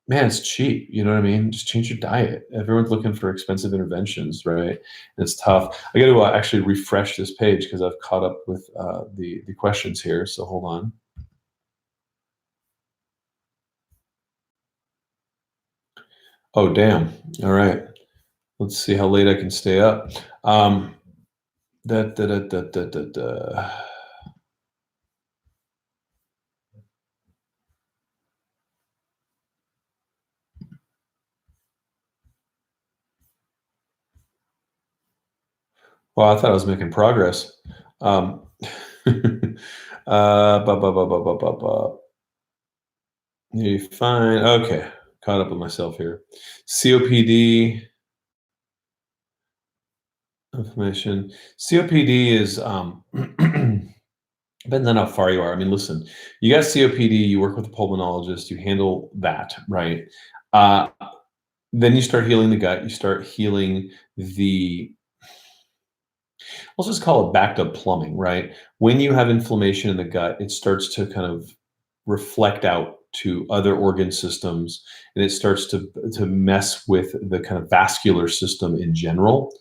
man, it's cheap. You know what I mean? Just change your diet. Everyone's looking for expensive interventions, right? And it's tough. I got to actually refresh this page because I've caught up with the questions here. So hold on. Oh, damn. All right. Let's see how late I can stay up. Da, da, da, da, da, da, da. Well, I thought I was making progress. Um, ba, ba, ba, ba, ba, ba, ba. You fine? Okay, caught up with myself here. COPD inflammation. COPD is depends on how far you are. I mean, listen, you got COPD. You work with a pulmonologist. You handle that, right? Uh, then you start healing the gut. You start healing the, let's just call it backed up plumbing, right? When you have inflammation in the gut, it starts to kind of reflect out to other organ systems, and it starts to mess with the kind of vascular system in general.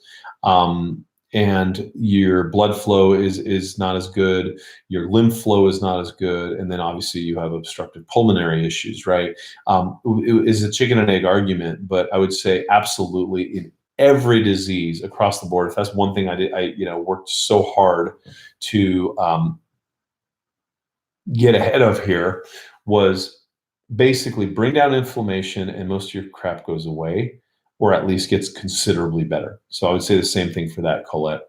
Um, and your blood flow is not as good, your lymph flow is not as good, and then obviously you have obstructive pulmonary issues, right? It is a chicken and egg argument, but I would say absolutely in every disease across the board. If that's one thing I did, I worked so hard to get ahead of here, was basically bring down inflammation and most of your crap goes away, or at least gets considerably better. So I would say the same thing for that, Colette.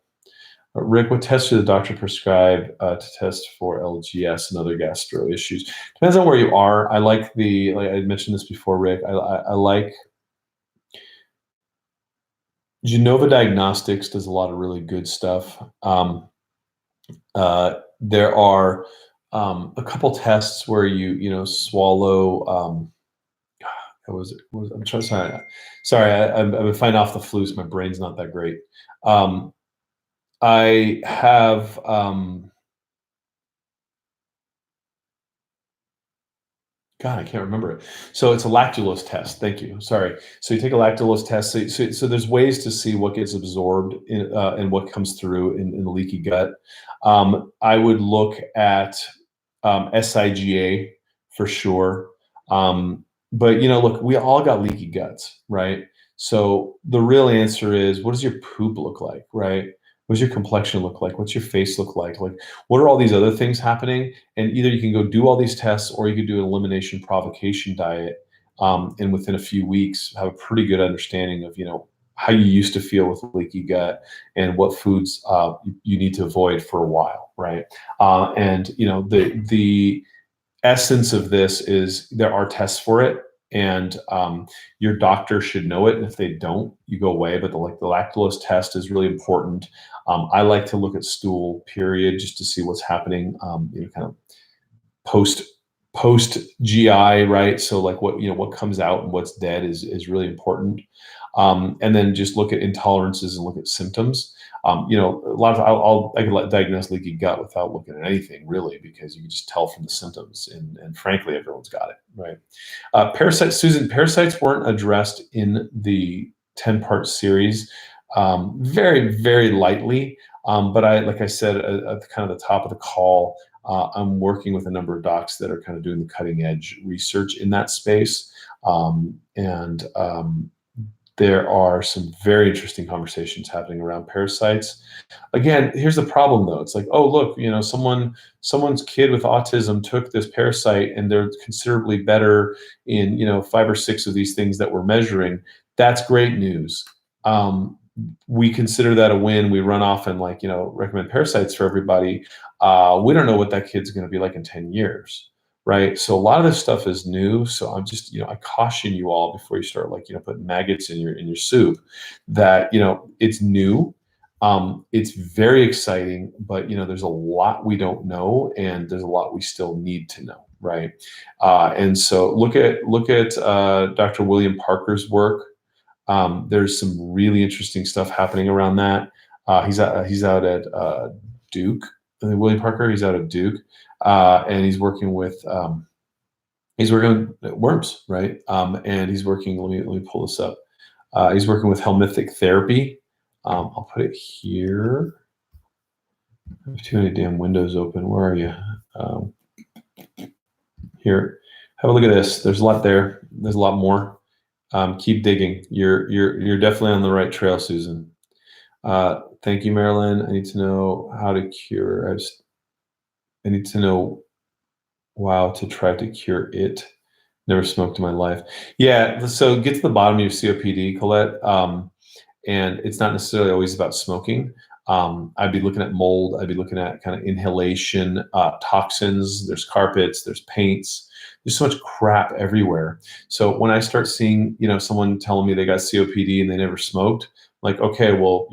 Rick, what tests do the doctor prescribe to test for LGS and other gastro issues? Depends on where you are. I like like I mentioned this before, Rick. I like Genova Diagnostics does a lot of really good stuff. There are a couple tests where you swallow. I'm trying. Sorry. I've been fighting off the flu, so my brain's not that great. Um, I have. God, I can't remember it. So it's a lactulose test. Thank you. Sorry. So you take a lactulose test. So there's ways to see what gets absorbed and what comes through in the leaky gut. I would look at SIGA for sure. But look, we all got leaky guts, right? So the real answer is, what does your poop look like, right? What does your complexion look like? What's your face look like? Like, what are all these other things happening? And either you can go do all these tests, or you could do an elimination provocation diet, and within a few weeks have a pretty good understanding of how you used to feel with leaky gut and what foods you need to avoid for a while, right? And the essence of this is there are tests for it, and your doctor should know it. And if they don't, you go away. But the lactulose test is really important. I like to look at stool period just to see what's happening. Kind of post post GI, right? So like what comes out and what's dead is really important. And then just look at intolerances and look at symptoms. A lot of I can diagnose leaky gut without looking at anything really, because you can just tell from the symptoms, and frankly, everyone's got it, right? Parasites, Susan. Parasites weren't addressed in the 10-part series, very very lightly. But like I said at the kind of the top of the call, I'm working with a number of docs that are kind of doing the cutting edge research in that space. And there are some very interesting conversations happening around parasites. Again, here's the problem though. It's like, oh, look, someone's kid with autism took this parasite and they're considerably better in, 5 or 6 of these things that we're measuring. That's great news. We consider that a win. We run off and recommend parasites for everybody. We don't know what that kid's going to be like in 10 years. Right. So a lot of this stuff is new. So I'm just, I caution you all before you start putting maggots in your soup, that, it's new. It's very exciting, but there's a lot we don't know, and there's a lot we still need to know. Right. And so look at Dr. William Parker's work. There's some really interesting stuff happening around that. He's out at Duke. William Parker. He's out of Duke, and he's working with worms, right? And he's working. Let me pull this up. He's working with helminthic therapy. I'll put it here. I have too many damn windows open. Where are you? Um, Here, have a look at this. There's a lot there. There's a lot more. Keep digging. You're definitely on the right trail, Susan. Thank you, Marilyn. I need to know how to cure. I need to know, wow, to try to cure it. Never smoked in my life. Yeah, so get to the bottom of your COPD, Colette. And it's not necessarily always about smoking. I'd be looking at mold. I'd be looking at kind of inhalation, toxins. There's carpets. There's paints. There's so much crap everywhere. So when I start seeing, someone telling me they got COPD and they never smoked, like, okay, well,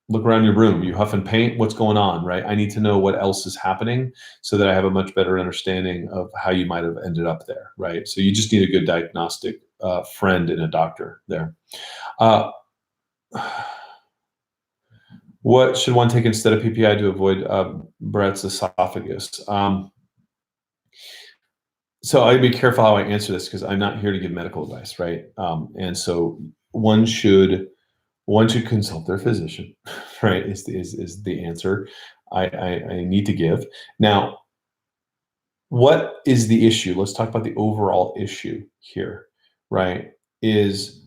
look around your room. You huff and paint. What's going on, right? I need to know what else is happening so that I have a much better understanding of how you might have ended up there, right? So you just need a good diagnostic friend and a doctor there. What should one take instead of PPI to avoid Brett's esophagus? So I'd be careful how I answer this because I'm not here to give medical advice, right? And so one should consult their physician, right? Is the answer I need to give. Now, what is the issue? Let's talk about the overall issue here, right? Is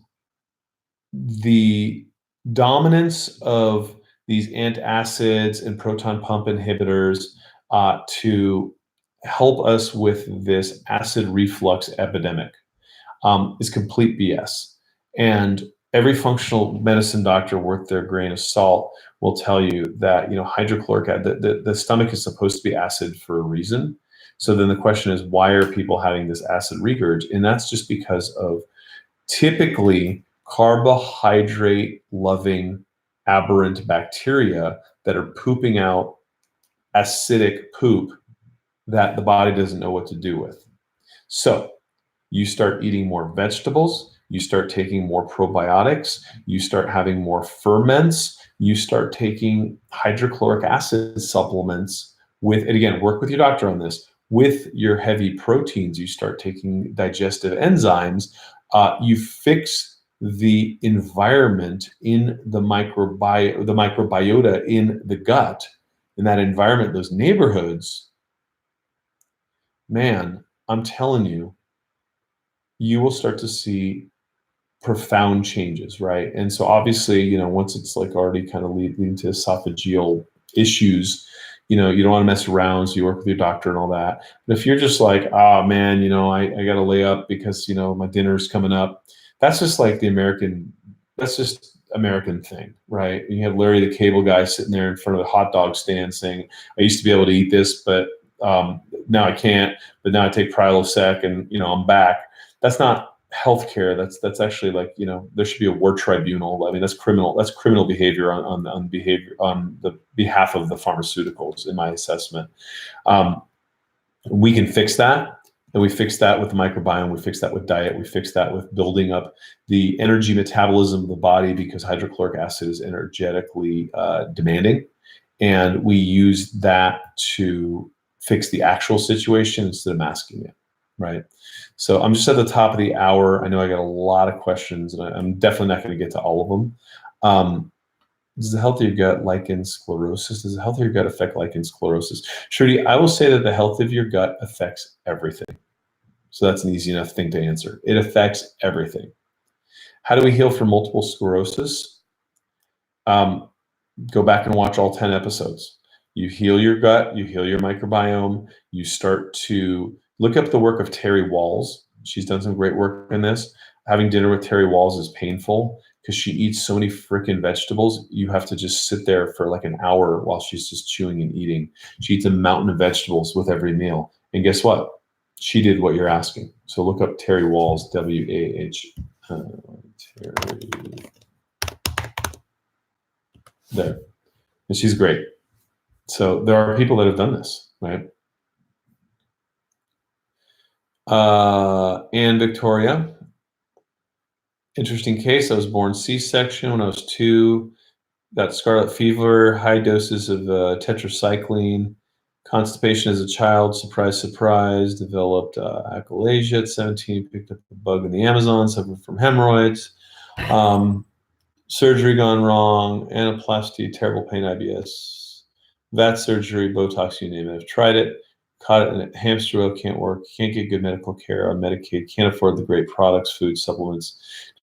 the dominance of these antacids and proton pump inhibitors to help us with this acid reflux epidemic is complete BS. And every functional medicine doctor worth their grain of salt will tell you that hydrochloric acid, the stomach is supposed to be acid for a reason. So then the question is, why are people having this acid regurg? And that's just because of typically carbohydrate loving aberrant bacteria that are pooping out acidic poop that the body doesn't know what to do with. So you start eating more vegetables, you start taking more probiotics, you start having more ferments, you start taking hydrochloric acid supplements with, and again, work with your doctor on this, with your heavy proteins, you start taking digestive enzymes, you fix the environment in the microbiota in the gut, in that environment, those neighborhoods, man, I'm telling you, you will start to see profound changes, right? And so obviously, once it's like already kind of leading to esophageal issues, you don't want to mess around. So you work with your doctor and all that. But if you're just like, oh man, I got to lay up because, my dinner's coming up. That's just like that's just American thing, right? And you have Larry the Cable Guy sitting there in front of the hot dog stand saying, I used to be able to eat this, but now I can't, but now I take Prilosec and, I'm back. That's not healthcare. That's actually like, there should be a war tribunal. I mean, that's criminal behavior on the behalf of the pharmaceuticals, in my assessment. We can fix that. And we fix that with the microbiome. We fix that with diet. We fix that with building up the energy metabolism of the body, because hydrochloric acid is energetically demanding. And we use that to fix the actual situation instead of masking it, right? So I'm just at the top of the hour. I know I got a lot of questions, and I'm definitely not going to get to all of them. Does the health of your gut lichen sclerosis? Does the health of your gut affect lichen sclerosis? Shruti, I will say that the health of your gut affects everything. So that's an easy enough thing to answer. It affects everything. How do we heal from multiple sclerosis? Go back and watch all 10 episodes. You heal your gut, you heal your microbiome, you start to look up the work of Terry Walls. She's done some great work in this. Having dinner with Terry Walls is painful because she eats so many freaking vegetables. You have to just sit there for like an hour while she's just chewing and eating. She eats a mountain of vegetables with every meal. And guess what? She did what you're asking. So look up Terry Walls, W-A-H. Terry. There. And she's great. So there are people that have done this, right? And Victoria, interesting case. I was born C-section when I was 2. Got scarlet fever, high doses of tetracycline, constipation as a child, surprise, surprise, developed achalasia at 17, picked up a bug in the Amazon, suffered from hemorrhoids, surgery gone wrong, anaplasty, terrible pain, IBS, VAT surgery, Botox, you name it. I've tried it. Caught it in a hamster wheel, can't work, can't get good medical care, on Medicaid, can't afford the great products, food, supplements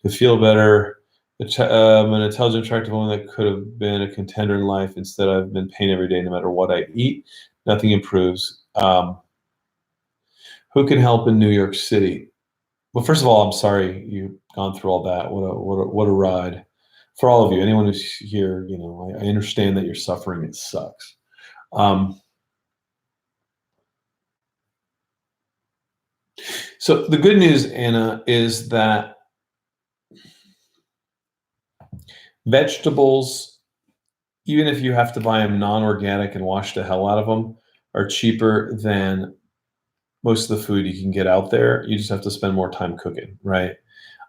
to feel better. An intelligent, attractive woman that could have been a contender in life. Instead, I've been pain every day, no matter what I eat. Nothing improves. Who can help in New York City? Well, first of all, I'm sorry you've gone through all that. What a ride for all of you. Anyone who's here, I understand that you're suffering. It sucks. So the good news, Anna, is that vegetables, even if you have to buy them non-organic and wash the hell out of them, are cheaper than most of the food you can get out there. You just have to spend more time cooking, right?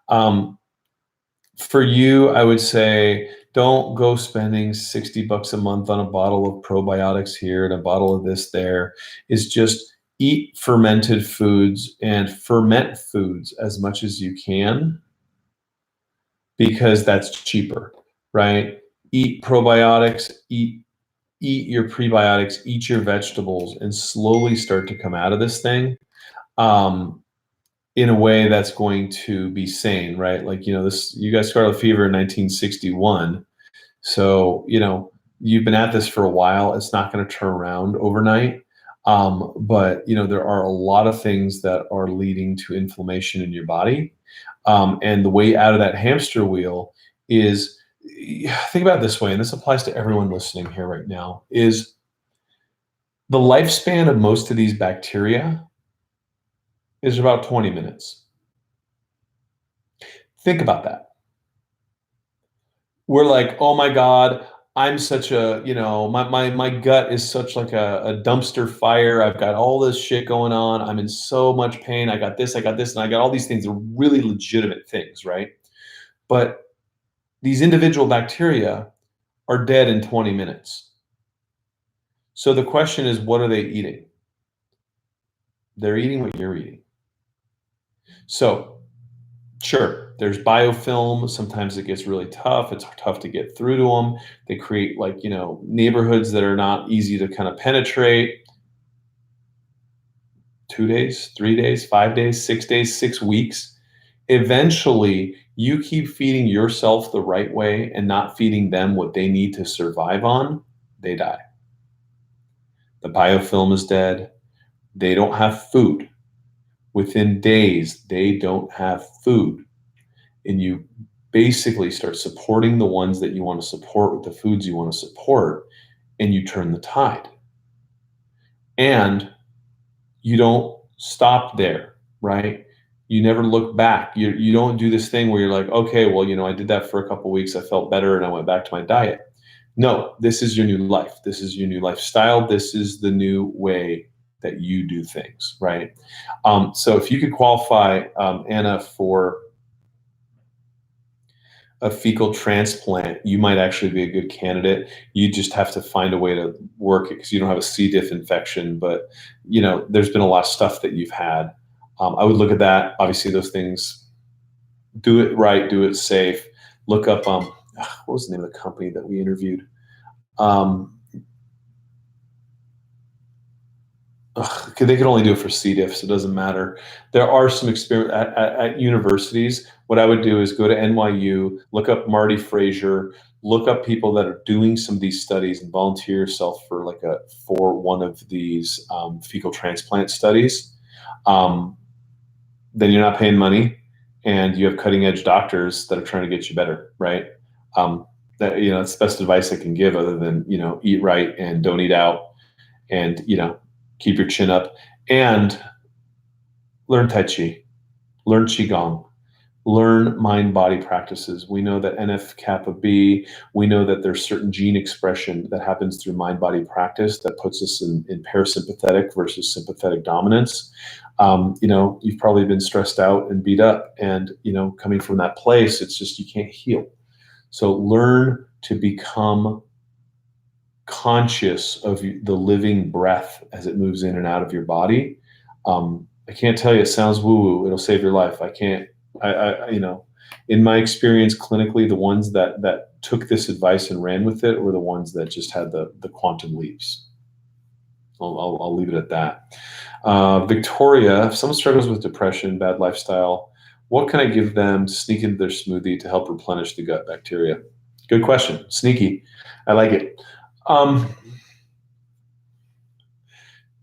For you, I would say don't go spending $60 a month on a bottle of probiotics here and a bottle of this there. Is just eat fermented foods and ferment foods as much as you can, because that's cheaper, right? Eat probiotics, eat your prebiotics, eat your vegetables, and slowly start to come out of this thing in a way that's going to be sane, right? Like, you got scarlet fever in 1961. So, you've been at this for a while. It's not going to turn around overnight. But, there are a lot of things that are leading to inflammation in your body. And the way out of that hamster wheel is, think about it this way, and this applies to everyone listening here right now, is the lifespan of most of these bacteria is about 20 minutes. Think about that. We're like, oh my God, I'm such a, my gut is such like a dumpster fire. I've got all this shit going on. I'm in so much pain. I got this, and I got all these things. They're really legitimate things, right? But these individual bacteria are dead in 20 minutes. So the question is, what are they eating? They're eating what you're eating. So sure, there's biofilm. Sometimes it gets really tough. It's tough to get through to them. They create neighborhoods that are not easy to kind of penetrate. 2 days, 3 days, 5 days, 6 days, 6 weeks. Eventually, you keep feeding yourself the right way and not feeding them what they need to survive on, they die. The biofilm is dead. They don't have food. Within days, they don't have food. And you basically start supporting the ones that you want to support with the foods you want to support, and you turn the tide. And you don't stop there, right? You never look back. You don't do this thing where you're like, okay, well, I did that for a couple of weeks. I felt better and I went back to my diet. No, this is your new life. This is your new lifestyle. This is the new way that you do things, right? So if you could qualify, Anna, for a fecal transplant, you might actually be a good candidate. You just have to find a way to work it because you don't have a C. diff infection. But there's been a lot of stuff that you've had. I would look at that. Obviously, those things. Do it right. Do it safe. Look up. What was the name of the company that we interviewed? They can only do it for C. diff, so it doesn't matter. There are some experiments at universities. What I would do is go to NYU, look up Marty Frazier, look up people that are doing some of these studies, and volunteer yourself for one of these fecal transplant studies. Then you're not paying money, and you have cutting edge doctors that are trying to get you better, right? That's the best advice I can give, other than eat right and don't eat out, and keep your chin up, and learn Tai Chi, learn Qigong, learn mind-body practices. We know that NF-kappa B, we know that there's certain gene expression that happens through mind-body practice that puts us in parasympathetic versus sympathetic dominance. You've probably been stressed out and beat up, and coming from that place, it's just you can't heal. So learn to become conscious of the living breath as it moves in and out of your body. I can't tell you, it sounds woo-woo. It'll save your life. In my experience clinically, the ones that took this advice and ran with it were the ones that just had the quantum leaps. I'll leave it at that. Victoria, if someone struggles with depression, bad lifestyle, what can I give them to sneak into their smoothie to help replenish the gut bacteria? Good question. Sneaky. I like it.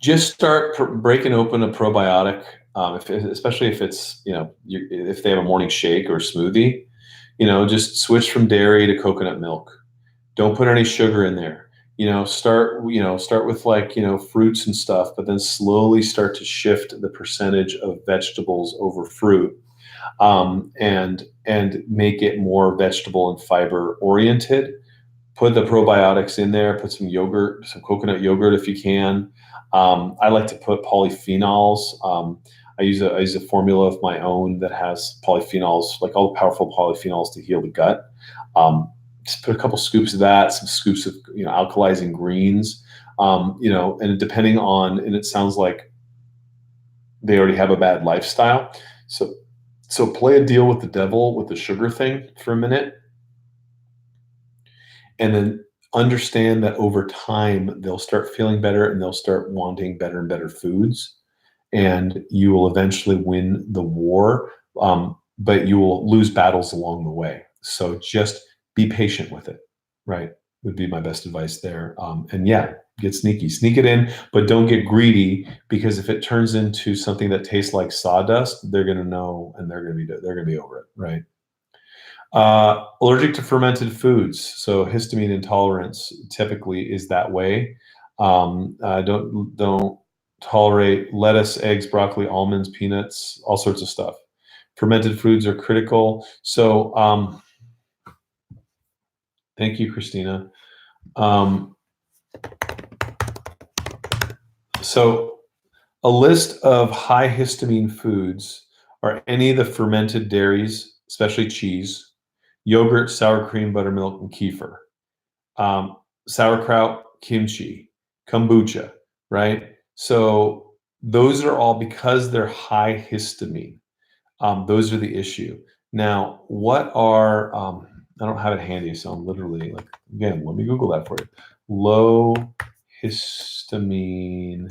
Just start breaking open a probiotic, especially if it's, if they have a morning shake or smoothie, just switch from dairy to coconut milk. Don't put any sugar in there. Start with fruits and stuff, but then slowly start to shift the percentage of vegetables over fruit, and make it more vegetable and fiber oriented. Put the probiotics in there. Put some yogurt, some coconut yogurt if you can. I like to put polyphenols. I use a formula of my own that has polyphenols, like all the powerful polyphenols to heal the gut. Just put a couple scoops of that, some scoops of alkalizing greens, and depending on, and it sounds like they already have a bad lifestyle, so play a deal with the devil with the sugar thing for a minute, and then understand that over time they'll start feeling better and they'll start wanting better and better foods, and you will eventually win the war, but you will lose battles along the way. So just be patient with it, right? Would be my best advice there. And yeah, get sneaky, sneak it in, but don't get greedy, because if it turns into something that tastes like sawdust, they're going to know, and they're going to be over it, right? Allergic to fermented foods. So histamine intolerance typically is that way. Don't tolerate lettuce, eggs, broccoli, almonds, peanuts, all sorts of stuff. Fermented foods are critical. So thank you, Christina. So a list of high histamine foods are any of the fermented dairies, especially cheese, yogurt, sour cream, buttermilk, and kefir. Sauerkraut, kimchi, kombucha, right? So those are all, because they're high histamine. Those are the issue. Now, what are, I don't have it handy, so I'm literally again, let me Google that for you. Low histamine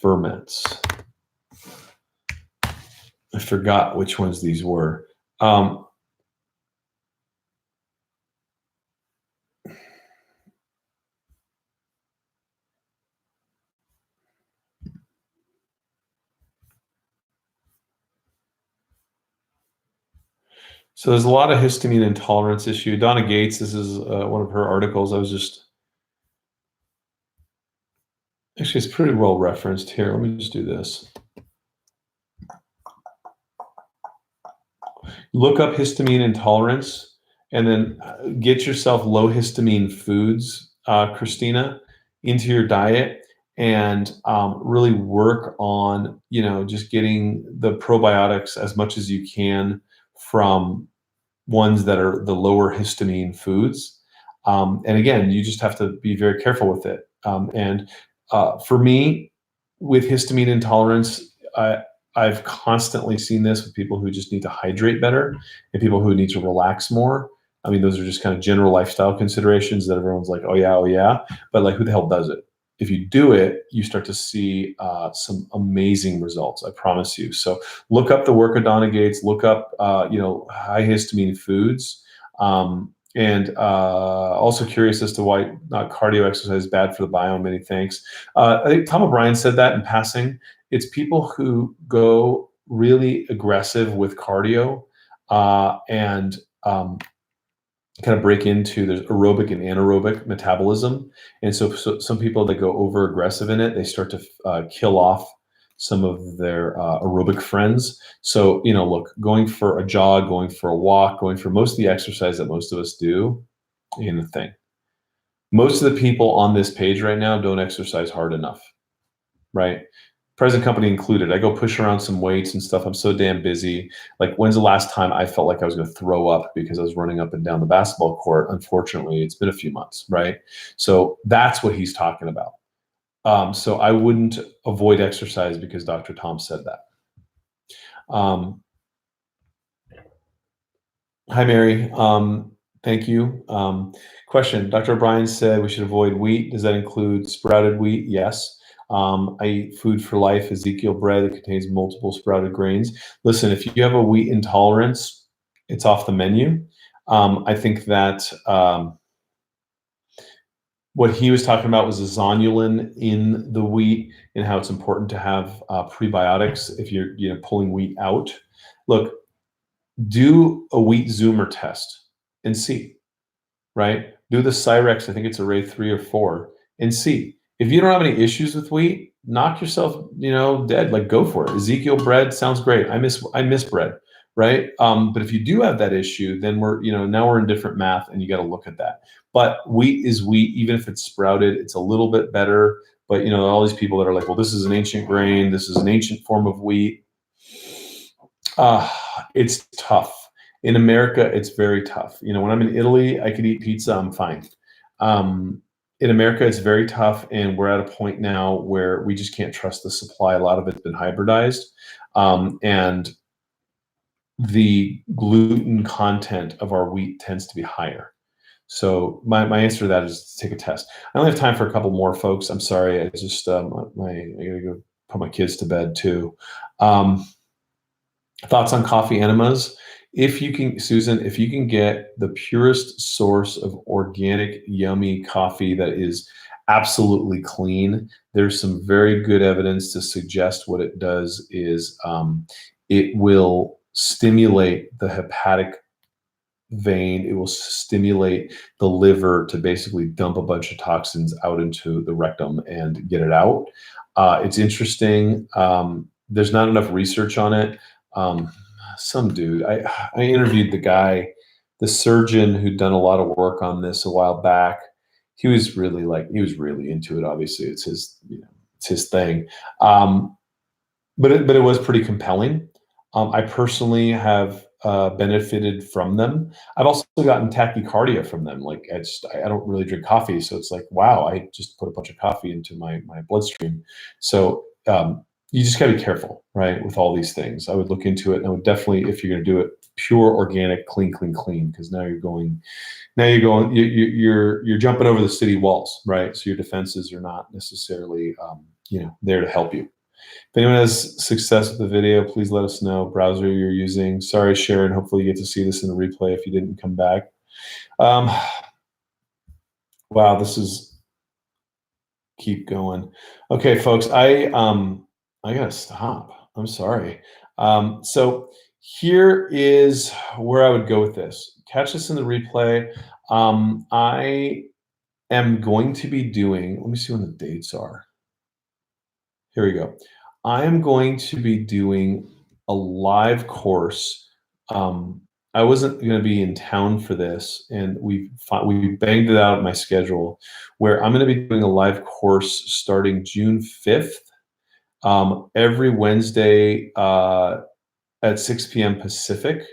ferments. I forgot which ones these were. So there's a lot of histamine intolerance issue. Donna Gates, this is one of her articles. Actually, it's pretty well referenced here. Let me just do this. Look up histamine intolerance, and then get yourself low histamine foods, Christina, into your diet, and really work on, just getting the probiotics as much as you can from ones that are the lower histamine foods. And again, you just have to be very careful with it. And for me, with histamine intolerance, I've constantly seen this with people who just need to hydrate better and people who need to relax more. I mean, those are just kind of general lifestyle considerations that everyone's like, oh yeah. But who the hell does it? If you do it, you start to see some amazing results. I promise you. So look up the work of Donna Gates. Look up, high histamine foods. And also curious as to why not cardio exercise is bad for the biome. Many thanks. I think Tom O'Brien said that in passing. It's people who go really aggressive with cardio and kind of break into, there's aerobic and anaerobic metabolism. And so some people that go over aggressive in it, they start to kill off some of their aerobic friends. So, look, going for a jog, going for a walk, going for most of the exercise that most of us do, ain't a thing. Most of the people on this page right now don't exercise hard enough, right? Present company included. I go push around some weights and stuff. I'm so damn busy. Like, when's the last time I felt like I was going to throw up because I was running up and down the basketball court? Unfortunately, it's been a few months, right? So that's what he's talking about. So I wouldn't avoid exercise because Dr. Tom said that. Hi, Mary. Thank you. Question, Dr. O'Brien said we should avoid wheat. Does that include sprouted wheat? Yes. I eat Food for Life Ezekiel bread that contains multiple sprouted grains. Listen, if you have a wheat intolerance, it's off the menu. I think that what he was talking about was the zonulin in the wheat and how it's important to have prebiotics if you're pulling wheat out. Look, do a wheat zoomer test and see, right? Do the Cyrex, I think it's array 3 or 4, and see. If you don't have any issues with wheat, knock yourself, dead. Like, go for it. Ezekiel bread sounds great. I miss bread, right? But if you do have that issue, then now we're in different math, and you got to look at that. But wheat is wheat, even if it's sprouted, it's a little bit better. But all these people that are like, well, this is an ancient grain, this is an ancient form of wheat. It's tough. In America, it's very tough. When I'm in Italy, I could eat pizza, I'm fine. In America, it's very tough, and we're at a point now where we just can't trust the supply. A lot of it's been hybridized, and the gluten content of our wheat tends to be higher. So my answer to that is to take a test. I only have time for a couple more, folks. I'm sorry. I just I gotta go put my kids to bed too. Thoughts on coffee enemas? If you can, Susan, if you can get the purest source of organic, yummy coffee that is absolutely clean, there's some very good evidence to suggest what it does is it will stimulate the hepatic vein. It will stimulate the liver to basically dump a bunch of toxins out into the rectum and get it out. It's interesting. There's not enough research on it. Some dude, I interviewed the surgeon who'd done a lot of work on this a while back. He was really into it. Obviously, it's his thing. But it was pretty compelling. I personally have benefited from them. I've also gotten tachycardia from them. Like, I don't really drink coffee, so it's like, wow, I just put a bunch of coffee into my bloodstream. So you just gotta be careful, right, with all these things. I would look into it, and I would definitely, if you're gonna do it, pure organic, clean, because now you're jumping over the city walls, right? So your defenses are not necessarily there to help you. If anyone has success with the video, please let us know. Browser you're using. Sorry, Sharon. Hopefully you get to see this in the replay if you didn't come back. Wow, this is keep going. Okay, folks, I gotta stop. I'm sorry. So here is where I would go with this. Catch this in the replay. I am going to be doing, let me see when the dates are. Here we go. I am going to be doing a live course. I wasn't going to be in town for this, and we banged it out of my schedule, where I'm going to be doing a live course starting June 5th, every Wednesday at 6 p.m. Pacific,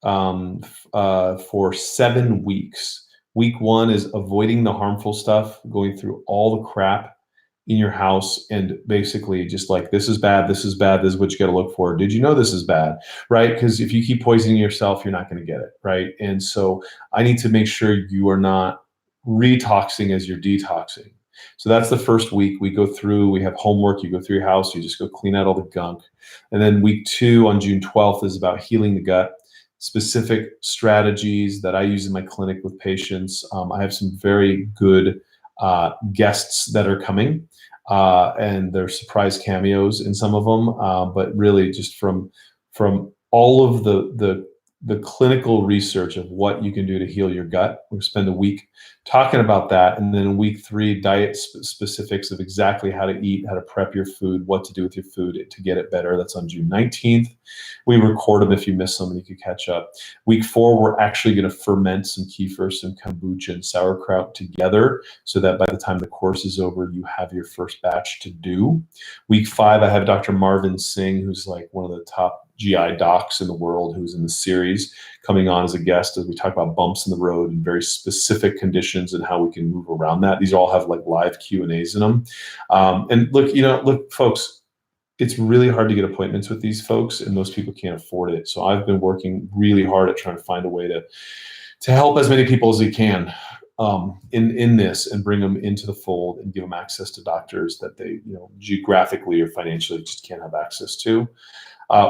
for 7 weeks. Week 1 is avoiding the harmful stuff, going through all the crap in your house, and basically just like, this is bad, this is bad, this is what you got to look for. Did you know this is bad, right? Because if you keep poisoning yourself, you're not going to get it, right? And so I need to make sure you are not retoxing as you're detoxing. So that's the first week. We go through, we have homework, you go through your house, you just go clean out all the gunk. And then week 2 on June 12th is about healing the gut, specific strategies that I use in my clinic with patients. I have some very good guests that are coming, and they're surprise cameos in some of them, but really just from all of the clinical research of what you can do to heal your gut. We'll spend a week talking about that, and then in week 3, diet specifics of exactly how to eat, how to prep your food, what to do with your food to get it better. That's on June 19th. We record them if you miss them, and you can catch up. Week 4, we're actually going to ferment some kefir, some kombucha, and sauerkraut together, so that by the time the course is over, you have your first batch to do. Week 5, I have Dr. Marvin Singh, who's like one of the top GI docs in the world, who's in the series, coming on as a guest as we talk about bumps in the road and very specific conditions and how we can move around that. These all have like live Q&As in them. And look, folks, it's really hard to get appointments with these folks, and most people can't afford it. So I've been working really hard at trying to find a way to to help as many people as he can in this, and bring them into the fold and give them access to doctors that they, geographically or financially just can't have access to.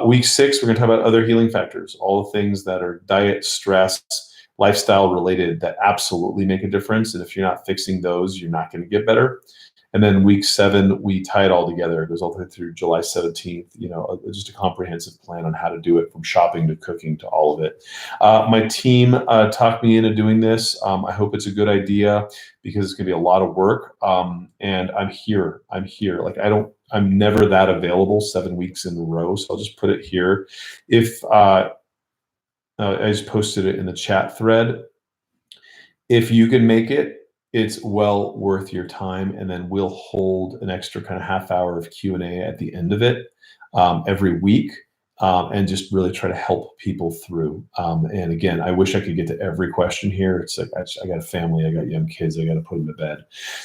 Week 6, we're going to talk about other healing factors, all the things that are diet, stress, lifestyle related that absolutely make a difference. And if you're not fixing those, you're not going to get better. And then week 7, we tie it all together. It goes all the way through July 17th, just a comprehensive plan on how to do it, from shopping to cooking to all of it. My team talked me into doing this. I hope it's a good idea, because it's going to be a lot of work. And I'm here. Like, I'm never that available 7 weeks in a row. So I'll just put it here. If I just posted it in the chat thread. If you can make it, it's well worth your time. And then we'll hold an extra kind of half hour of Q&A at the end of it every week, and just really try to help people through. And again, I wish I could get to every question here. It's like, I got a family, I got young kids, I got to put them to bed.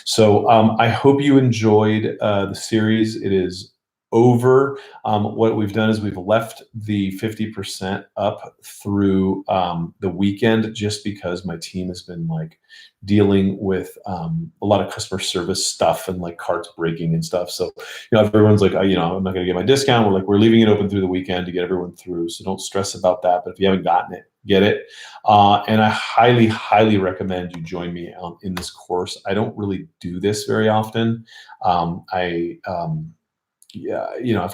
So I hope you enjoyed the series. It is over. What we've done is we've left the 50% up through the weekend, just because my team has been like dealing with a lot of customer service stuff and like carts breaking and stuff. So, everyone's like, I'm not going to get my discount. We're leaving it open through the weekend to get everyone through. So don't stress about that. But if you haven't gotten it, get it. And I highly, highly recommend you join me in this course. I don't really do this very often. I've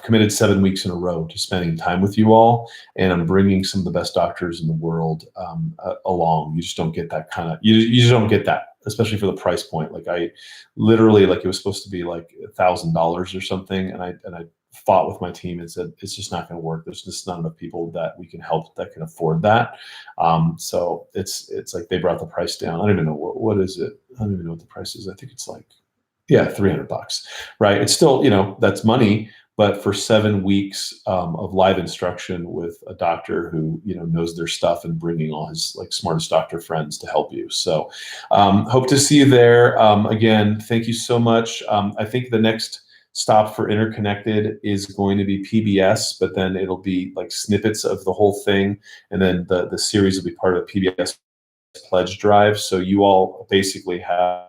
committed 7 weeks in a row to spending time with you all, and I'm bringing some of the best doctors in the world along. You just don't get that you just don't get that, especially for the price point. Like, I literally, it was supposed to be like $1,000 or something. And I fought with my team and said, it's just not going to work. There's just not enough people that we can help that can afford that. So it's like they brought the price down. I don't even know what is it. I don't even know what the price is. I think it's like, $300, right? It's still, that's money, but for 7 weeks of live instruction with a doctor who, knows their stuff, and bringing all his smartest doctor friends to help you. So hope to see you there. Again, thank you so much. I think the next stop for Interconnected is going to be PBS, but then it'll be like snippets of the whole thing. And then the series will be part of the PBS pledge drive. So you all basically have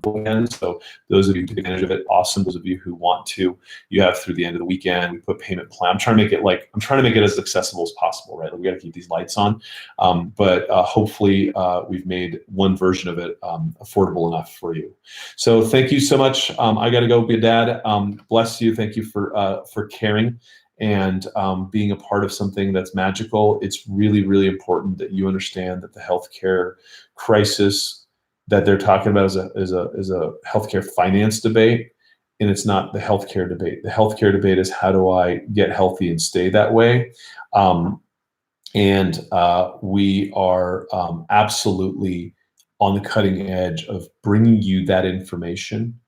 weekend. So those of you who take advantage of it, awesome. Those of you who want to, you have through the end of the weekend. We put payment plan. I'm trying to make it as accessible as possible, right? We got to keep these lights on, but hopefully we've made one version of it affordable enough for you. So thank you so much. I got to go be a dad. Bless you. Thank you for caring and being a part of something that's magical. It's really, really important that you understand that the healthcare crisis that they're talking about is a healthcare finance debate, and it's not the healthcare debate. The healthcare debate is, how do I get healthy and stay that way? And we are absolutely on the cutting edge of bringing you that information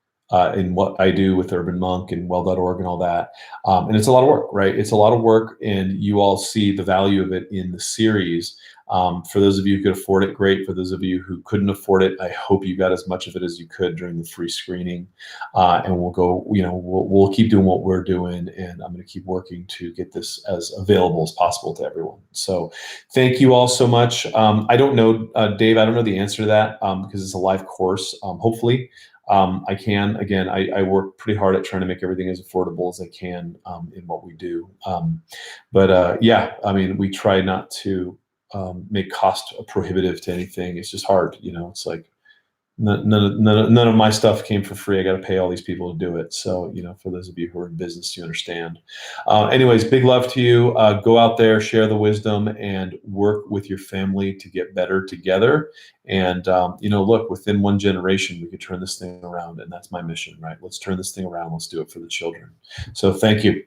in what I do with Urban Monk and Well.org and all that. And it's a lot of work, right? It's a lot of work, and you all see the value of it in the series. For those of you who could afford it, great. For those of you who couldn't afford it, I hope you got as much of it as you could during the free screening. And we'll go, we'll keep doing what we're doing, and I'm going to keep working to get this as available as possible to everyone. So thank you all so much. I don't know, Dave, I don't know the answer to that because it's a live course. Hopefully I can. Again, I work pretty hard at trying to make everything as affordable as I can in what we do. But yeah, I mean, we try not to make cost prohibitive to anything. It's just hard, it's like none of my stuff came for free. I got to pay all these people to do it. So, for those of you who are in business, you understand. Anyways, big love to you. Go out there, share the wisdom, and work with your family to get better together. And, look, within one generation, we could turn this thing around, and that's my mission, right? Let's turn this thing around. Let's do it for the children. So thank you.